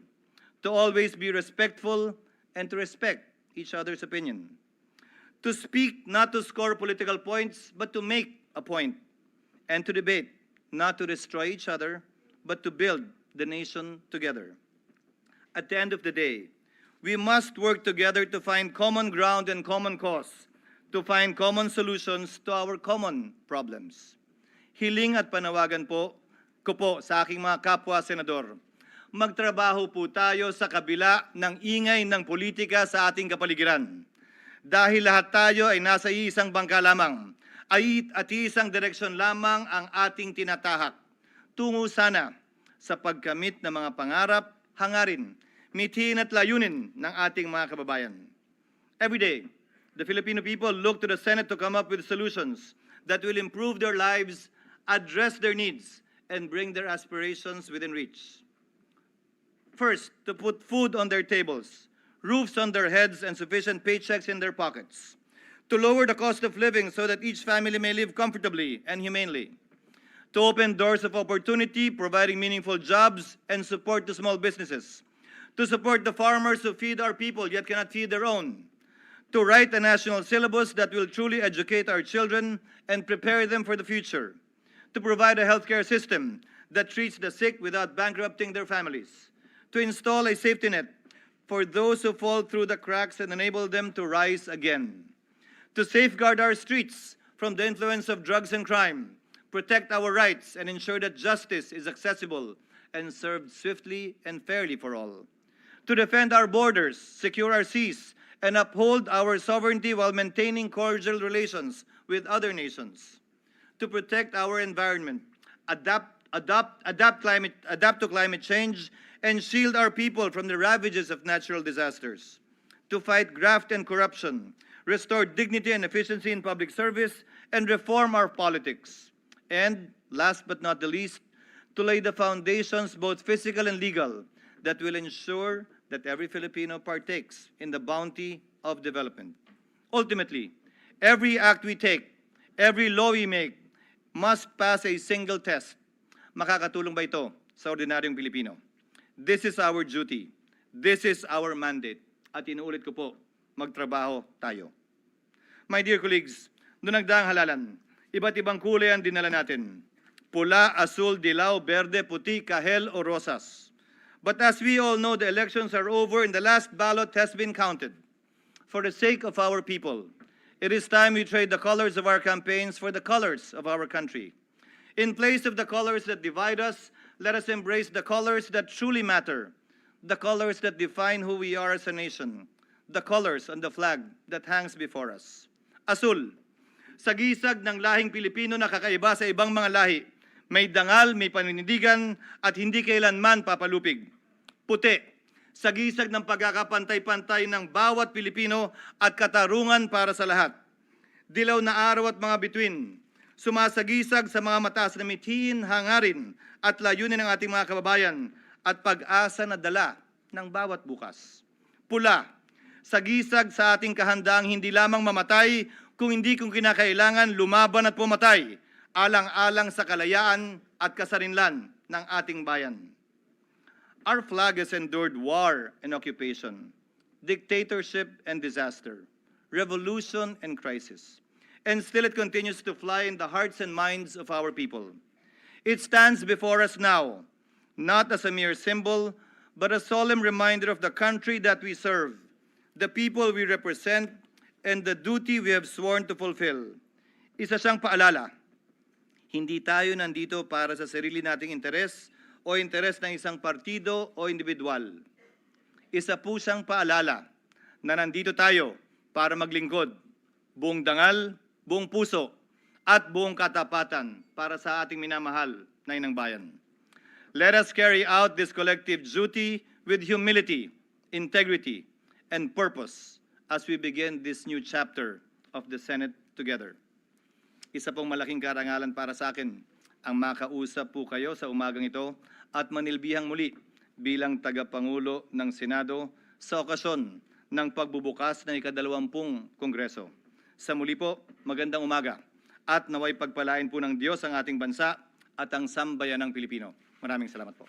to always be respectful and to respect each other's opinion, to speak not to score political points, but to make a point, and to debate not to destroy each other, but to build the nation together. At the end of the day, we must work together to find common ground and common cause, to find common solutions to our common problems. Hiling at panawagan po ko po sa aking mga kapwa senador, magtrabaho po tayo sa kabila ng ingay ng politika sa ating kapaligiran. Dahil lahat tayo ay nasa iisang bangka lamang, at iisang direksyon lamang ang ating tinatahak. Tungo sana sa pagkamit ng mga pangarap, hangarin, mithin at layunin ng ating mga kababayan. Every day, the Filipino people look to the Senate to come up with solutions that will improve their lives, address their needs, and bring their aspirations within reach. First, to put food on their tables, roofs on their heads, and sufficient paychecks in their pockets. To lower the cost of living so that each family may live comfortably and humanely. To open doors of opportunity, providing meaningful jobs and support to small businesses. To support the farmers who feed our people yet cannot feed their own. To write a national syllabus that will truly educate our children and prepare them for the future. To provide a healthcare system that treats the sick without bankrupting their families. To install a safety net for those who fall through the cracks and enable them to rise again. To safeguard our streets from the influence of drugs and crime, protect our rights, and ensure that justice is accessible and served swiftly and fairly for all. To defend our borders, secure our seas, and uphold our sovereignty while maintaining cordial relations with other nations. To protect our environment, adapt to climate change, and shield our people from the ravages of natural disasters. To fight graft and corruption, restore dignity and efficiency in public service, and reform our politics. And, last but not the least, to lay the foundations, both physical and legal, that will ensure that every Filipino partakes in the bounty of development. Ultimately, every act we take, every law we make, must pass a single test. Makakatulong ba ito sa ordinaryong Pilipino? This is our duty. This is our mandate. At inuulit ko po, magtrabaho tayo. My dear colleagues, noong nagdaang halalan, iba't ibang kulay ang dinala natin. Pula, asul, dilaw, berde, puti, kahel o rosas. But as we all know, the elections are over and the last ballot has been counted. For the sake of our people, it is time we trade the colors of our campaigns for the colors of our country. In place of the colors that divide us, let us embrace the colors that truly matter, the colors that define who we are as a nation, the colors on the flag that hangs before us. Asul, sagisag ng lahing Pilipino na kakaiba sa ibang mga lahi, may dangal, may paninindigan, at hindi kailanman papalupig. Puti, sagisag ng pagkakapantay-pantay ng bawat Pilipino at katarungan para sa lahat. dilaw na araw at mga bituin, sumasagisag sa mga mataas na mithiin, hangarin at layunin ng ating mga kababayan at pag-asa na dala ng bawat bukas. Pula, sagisag sa ating kahandaang hindi lamang mamatay, kung kinakailangan lumaban at pumatay, alang-alang sa kalayaan at kasarinlan ng ating bayan. Our flag has endured war and occupation, dictatorship and disaster, revolution and crisis, and still it continues to fly in the hearts and minds of our people. It stands before us now, not as a mere symbol, but a solemn reminder of the country that we serve, the people we represent, and the duty we have sworn to fulfill. Isa siyang paalala, hindi tayo nandito para sa sarili nating interes o interes ng isang partido o individual. Isa po siyang paalala na nandito tayo para maglingkod, buong dangal, buong puso, at buong katapatan para sa ating minamahal na inang bayan. Let us carry out this collective duty with humility, integrity, and purpose as we begin this new chapter of the Senate together. Isa pong malaking karangalan para sa akin ang makausap po kayo sa umagang ito at manilbihang muli bilang tagapangulo ng Senado sa okasyon ng pagbubukas ng ika-20 Kongreso. Sa muli po, magandang umaga at naway pagpalain po ng Diyos ang ating bansa at ang sambayanang Pilipino. Maraming salamat po.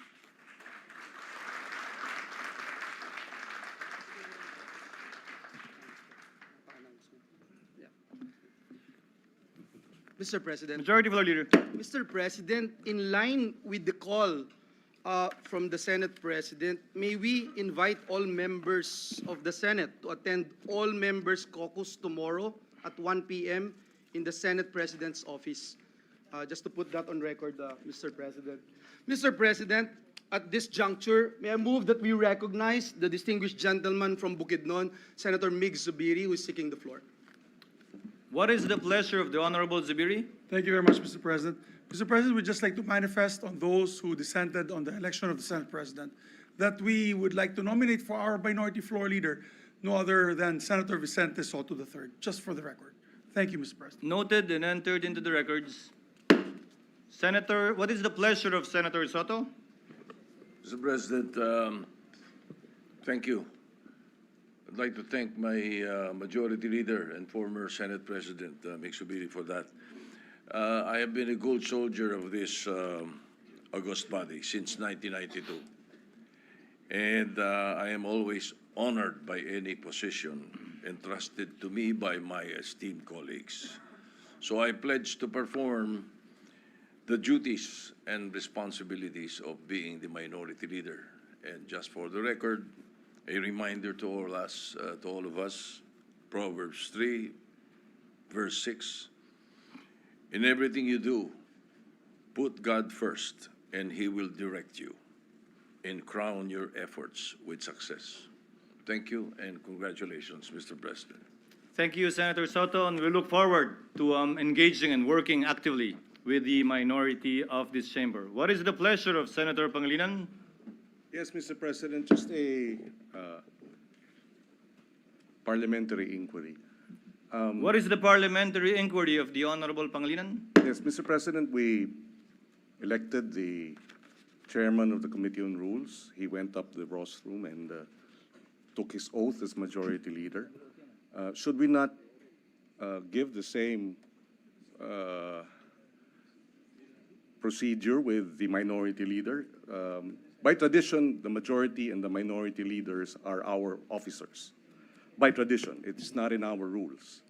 Mr. President. Majority Floor Leader. Mr. President, in line with the call from the Senate President, may we invite all members of the Senate to attend all members caucus tomorrow at 1 p.m. in the Senate President's office. Just to put that on record, Mr. President. Mr. President, at this juncture, may I move that we recognize the distinguished gentleman from Bukidnon, Senator Mig Zubiri, who is seeking the floor. What is the pleasure of the Honorable Zubiri? Thank you very much, Mr. President. Mr. President, we'd just like to manifest on those who dissented on the election of the Senate President that we would like to nominate for our minority floor leader no other than Senator Vicente Soto III, just for the record. Thank you, Mr. President. Noted and entered into the records. Senator, what is the pleasure of Senator Soto? Mr. President, thank you. I'd like to thank my majority leader and former Senate President, Mig Zubiri, for that. I have been a good soldier of this august body since 1992. And I am always honored by any position entrusted to me by my esteemed colleagues. So I pledge to perform the duties and responsibilities of being the minority leader. And just for the record, a reminder to all of us, Proverbs 3, verse 6. In everything you do, put God first, and He will direct you, and crown your efforts with success. Thank you, and congratulations, Mr. President. Thank you, Senator Soto, and we look forward to engaging and working actively with the minority of this chamber. What is the pleasure of Senator Pangilinan? Yes, Mr. President, just a parliamentary inquiry. What is the parliamentary inquiry of the Honorable Pangilinan? Yes, Mr. President, we elected the chairman of the Committee on Rules. He went up to the rostrum and took his oath as majority leader. Should we not give the same procedure with the minority leader? By tradition, the majority and the minority leaders are our officers. By tradition, it's not in our rules.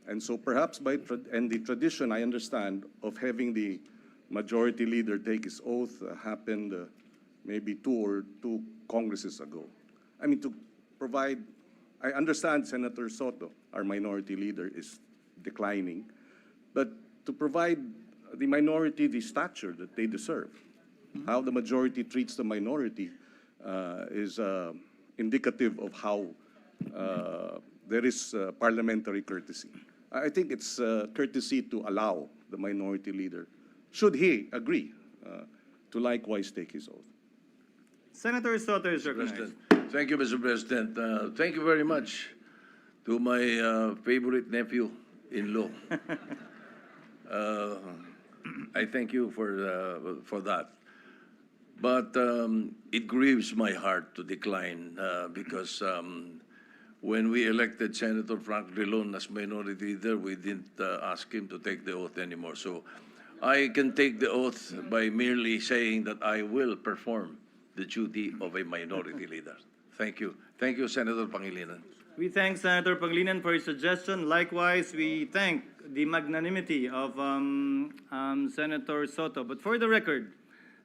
And so perhaps and the tradition, I understand, of having the majority leader take his oath happened maybe two Congresses ago. I mean, to provide, I understand Senator Soto, our minority leader, is declining, but to provide the minority the stature that they deserve. How the majority treats the minority is indicative of how there is parliamentary courtesy. I think it's courtesy to allow the minority leader, should he agree, to likewise take his oath. Senator Soto is recognized. President. Thank you, Mr. President. Thank you very much to my favorite nephew-in-law. I thank you for that. But it grieves my heart to decline because when we elected Senator Frank Drilon as minority leader, we didn't ask him to take the oath anymore. So I can take the oath by merely saying that I will perform the duty of a minority leader. Thank you. Thank you, Senator Pangilinan. We thank Senator Pangilinan for his suggestion. Likewise, we thank the magnanimity of Senator Soto. But for the record,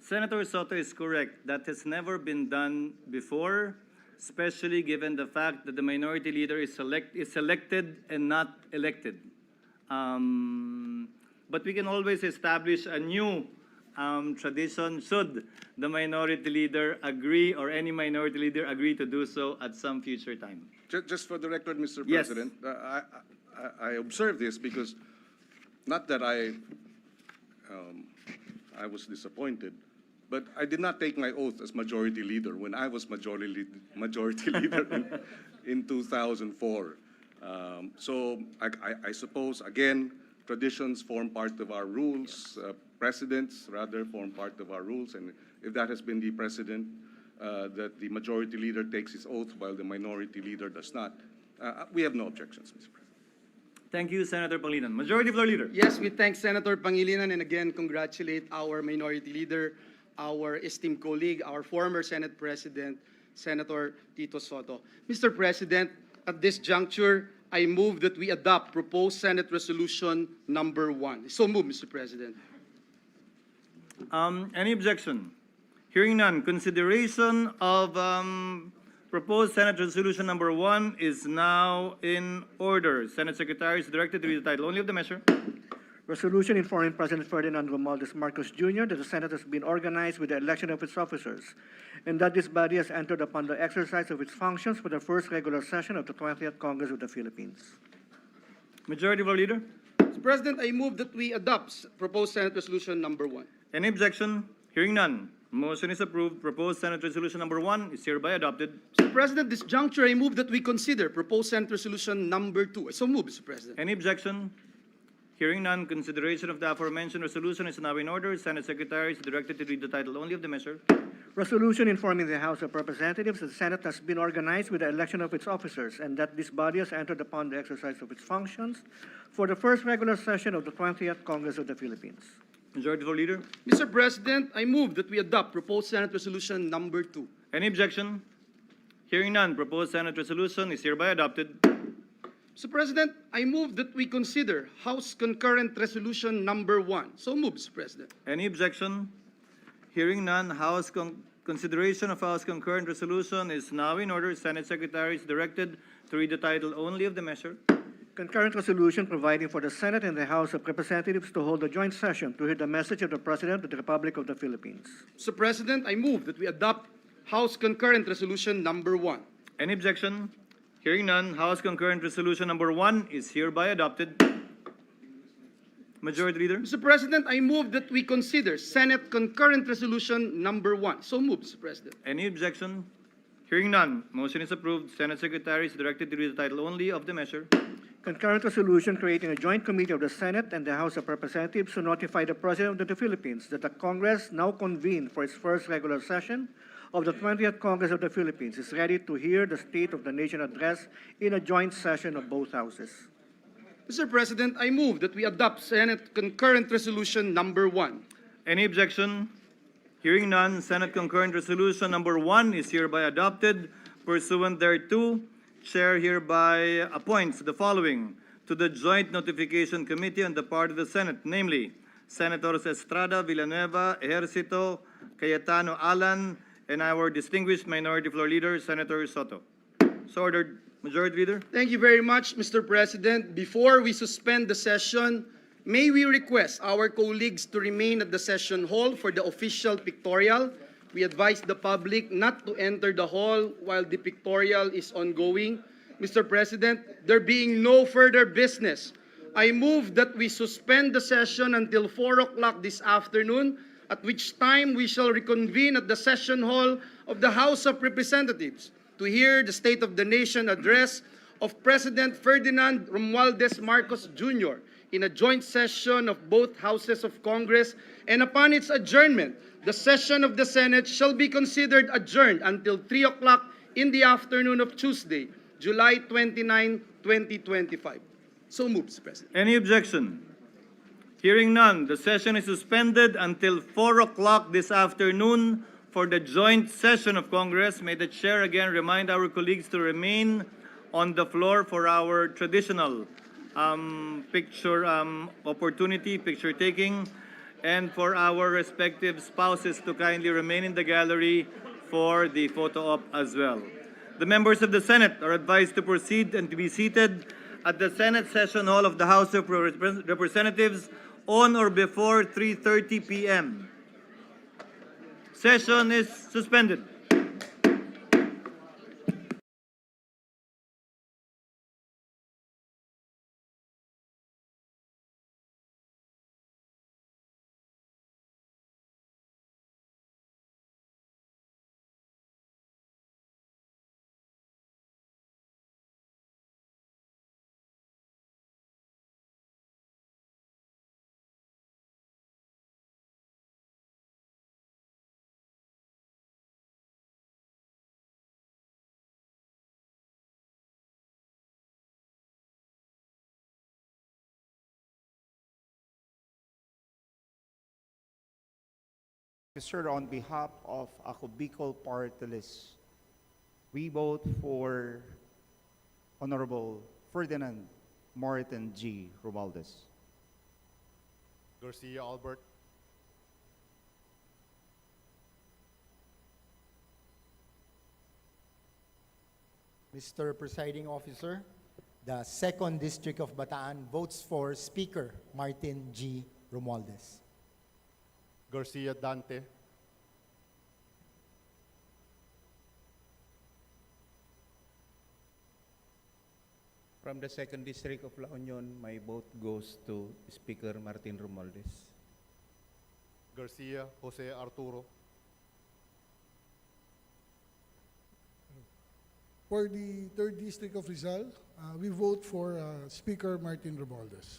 Senator Soto is correct. That has never been done before, especially given the fact that the minority leader is selected and not elected. But we can always establish a new tradition should the minority leader agree or any minority leader agree to do so at some future time. Just for the record, Mr. Yes. President, I observe this because not that I was disappointed, but I did not take my oath as majority leader when I was majority leader in 2004. So I suppose, again, traditions form part of our rules, precedents rather form part of our rules, and if that has been the precedent, that the majority leader takes his oath while the minority leader does not, we have no objections, Mr. President. Thank you, Senator Pangilinan. Majority Floor Leader. Yes, we thank Senator Pangilinan and again congratulate our minority leader, our esteemed colleague, our former Senate President, Senator Tito Soto. Mr. President, at this juncture, I move that we adopt proposed Senate Resolution number 1. So move, Mr. President. Any objection? Hearing none, consideration of proposed Senate Resolution number 1 is now in order. Senate Secretary is directed to read the title only of the measure. Resolution informing President Ferdinand Romualdez Marcos Jr. that the Senate has been organized with the election of its officers, and that this body has entered upon the exercise of its functions for the first regular session of the 20th Congress of the Philippines. Majority Floor Leader. Mr. President, I move that we adopt proposed Senate Resolution number 1. Any objection? Hearing none. Motion is approved. Proposed Senate Resolution number 1 is hereby adopted. Mr. President, this juncture, I move that we consider proposed Senate Resolution number 2. So move, Mr. President. Any objection? Hearing none, consideration of the aforementioned resolution is now in order. Senate Secretary is directed to read the title only of the measure. Resolution informing the House of Representatives that the Senate has been organized with the election of its officers, and that this body has entered upon the exercise of its functions for the first regular session of the 20th Congress of the Philippines. Majority Floor Leader. Mr. President, I move that we adopt proposed Senate Resolution number 2. Any objection? Hearing none, proposed Senate resolution is hereby adopted. Mr. President, I move that we consider House Concurrent Resolution number 1. So move, Mr. President. Any objection? Hearing none, consideration of House Concurrent Resolution is now in order. Senate Secretary is directed to read the title only of the measure. Concurrent resolution providing for the Senate and the House of Representatives to hold a joint session to hear the message of the President of the Republic of the Philippines. Mr. President, I move that we adopt House Concurrent Resolution number 1. Any objection? Hearing none, House Concurrent Resolution number 1 is hereby adopted. Majority Leader. Mr. President, I move that we consider Senate Concurrent Resolution number 1. So move, Mr. President. Any objection? Hearing none, motion is approved. Senate Secretary is directed to read the title only of the measure. Concurrent resolution creating a joint committee of the Senate and the House of Representatives to notify the President of the Philippines that the Congress, now convened for its first regular session of the 20th Congress of the Philippines, is ready to hear the State of the Nation address in a joint session of both houses. Mr. President, I move that we adopt Senate Concurrent Resolution number 1. Any objection? Hearing none, Senate Concurrent Resolution number 1 is hereby adopted. Pursuant thereto, Chair hereby appoints the following to the Joint Notification Committee on the part of the Senate, namely Senators Estrada, Villanueva, Ejercito, Cayetano, Alan, and our distinguished Minority Floor Leader, Senator Soto. So ordered. Majority Leader. Thank you very much, Mr. President. Before we suspend the session, may we request our colleagues to remain at the session hall for the official pictorial. We advise the public not to enter the hall while the pictorial is ongoing. Mr. President, there being no further business, I move that we suspend the session until 4 o'clock this afternoon, at which time we shall reconvene at the session hall of the House of Representatives to hear the State of the Nation address of President Ferdinand Romualdez Marcos Jr. in a joint session of both houses of Congress, and upon its adjournment, the session of the Senate shall be considered adjourned until 3 o'clock in the afternoon of Tuesday, July 29, 2025. So moved, Mr. President. Any objection? Hearing none, the session is suspended until 4 o'clock this afternoon for the joint session of Congress. May the chair again remind our colleagues to remain on the floor for our traditional picture opportunity, picture taking, and for our respective spouses to kindly remain in the gallery for the photo op as well. The members of the Senate are advised to proceed and to be seated at the Senate Session Hall of the House of Representatives on or before 3:30 p.m. Session is suspended. Sir, on behalf of Ako Bicol Party List, we vote for Honorable Ferdinand Martin G. Romualdez. Garcia Albert. Mr. Presiding Officer, the 2nd District of Bataan votes for Speaker Martin G. Romualdez. Garcia Dante. From the 2nd District of La Union, my vote goes to Speaker Martin Romualdez. Garcia Jose Arturo. For the 3rd District of Rizal, we vote for Speaker Martin Romualdez.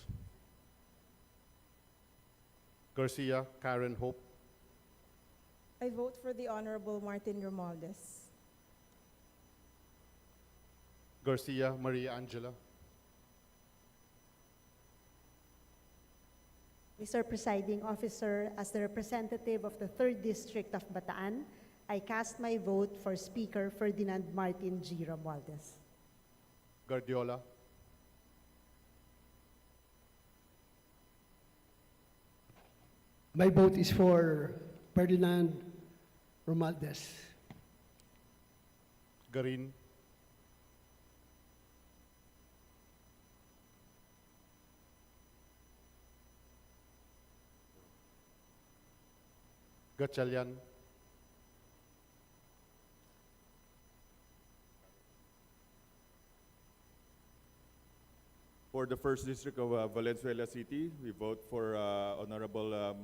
Garcia Karen Hope. I vote for the Honorable Martin Romualdez. Garcia Maria Angela. Mr. Presiding Officer, as the representative of the 3rd District of Bataan, I cast my vote for Speaker Ferdinand Martin G. Romualdez. Guardiola. My vote is for Ferdinand Romualdez. Garin. Gatchalian. For the 1st District of Valenzuela City, we vote for Honorable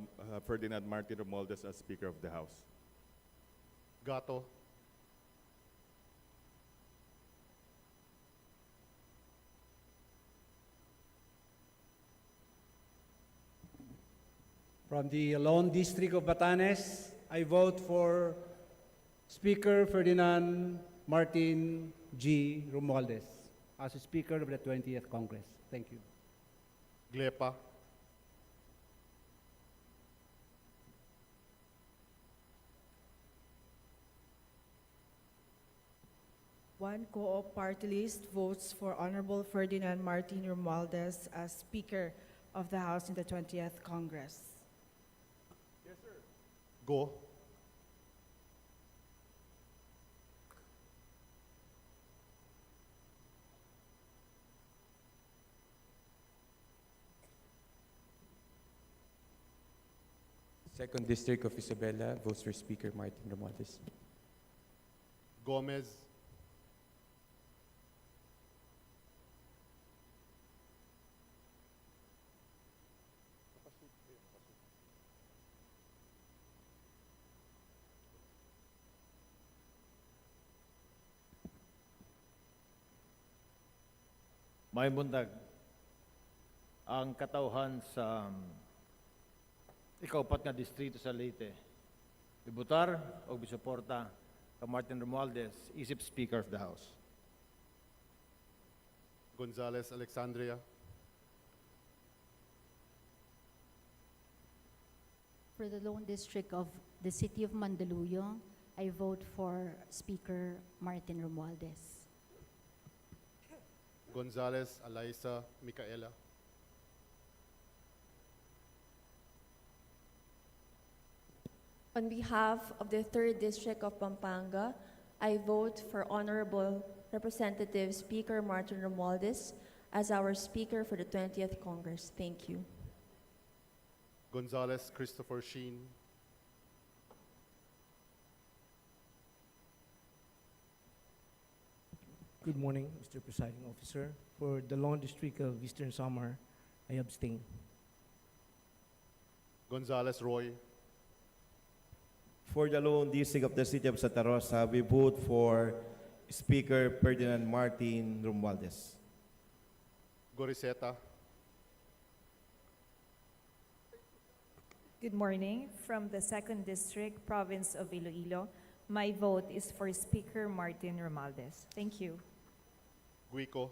Ferdinand Martin Romualdez as Speaker of the House. Gato. From the Lone District of Batanes, I vote for Speaker Ferdinand Martin G. Romualdez as Speaker of the 20th Congress. Thank you. Glepa. One co-op party list votes for Honorable Ferdinand Martin Romualdez as Speaker of the House in the 20th Congress. Yes, sir. Go. Second District of Isabela votes for Speaker Martin Romualdez. Gomez. may bundag ang katauhan sa ikaupat nga distrito sa Leyte. Ibutar o bisuporta ka Martin Romualdez, isip Speaker of the House. Gonzales Alexandria. For the Lone District of the City of Mandaluyong, I vote for Speaker Martin Romualdez. Gonzales Alaisa Micaela. On behalf of the 3rd District of Pampanga, I vote for Honorable Representative Speaker Martin Romualdez as our Speaker for the 20th Congress. Thank you. Gonzales Christopher Sheen. Good morning, Mr. Presiding Officer. For the Lone District of Eastern Samar, I abstain. Gonzales Roy. For the Lone District of the City of Santa Rosa, we vote for Speaker Ferdinand Martin Romualdez. Goriseta. Good morning. From the 2nd District, Province of Iloilo, my vote is for Speaker Martin Romualdez. Thank you. Guico.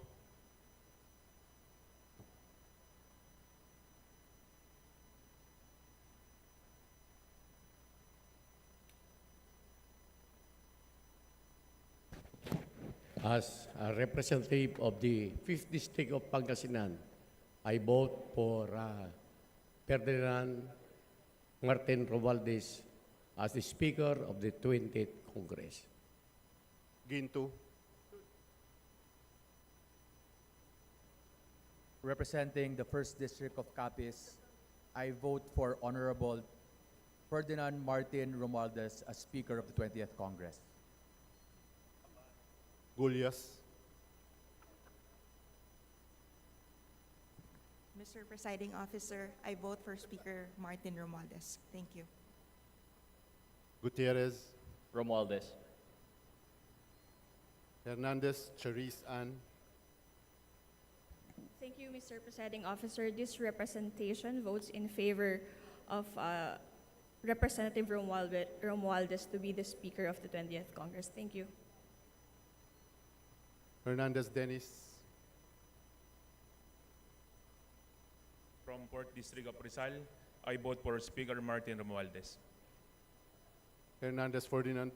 As a representative of the 5th District of Pangasinan, I vote for Ferdinand Martin Romualdez as the Speaker of the 20th Congress. Ginto. Representing the 1st District of Capiz, I vote for Honorable Ferdinand Martin Romualdez as Speaker of the 20th Congress. Gulyas. Mr. Presiding Officer, I vote for Speaker Martin Romualdez. Thank you. Gutierrez. Romualdez. Hernandez Charisse Ann. Thank you, Mr. Presiding Officer. This representation votes in favor of Representative Romualdez to be the Speaker of the 20th Congress. Thank you. Hernandez Dennis. From 4th District of Rizal, I vote for Speaker Martin Romualdez. Hernandez Ferdinand.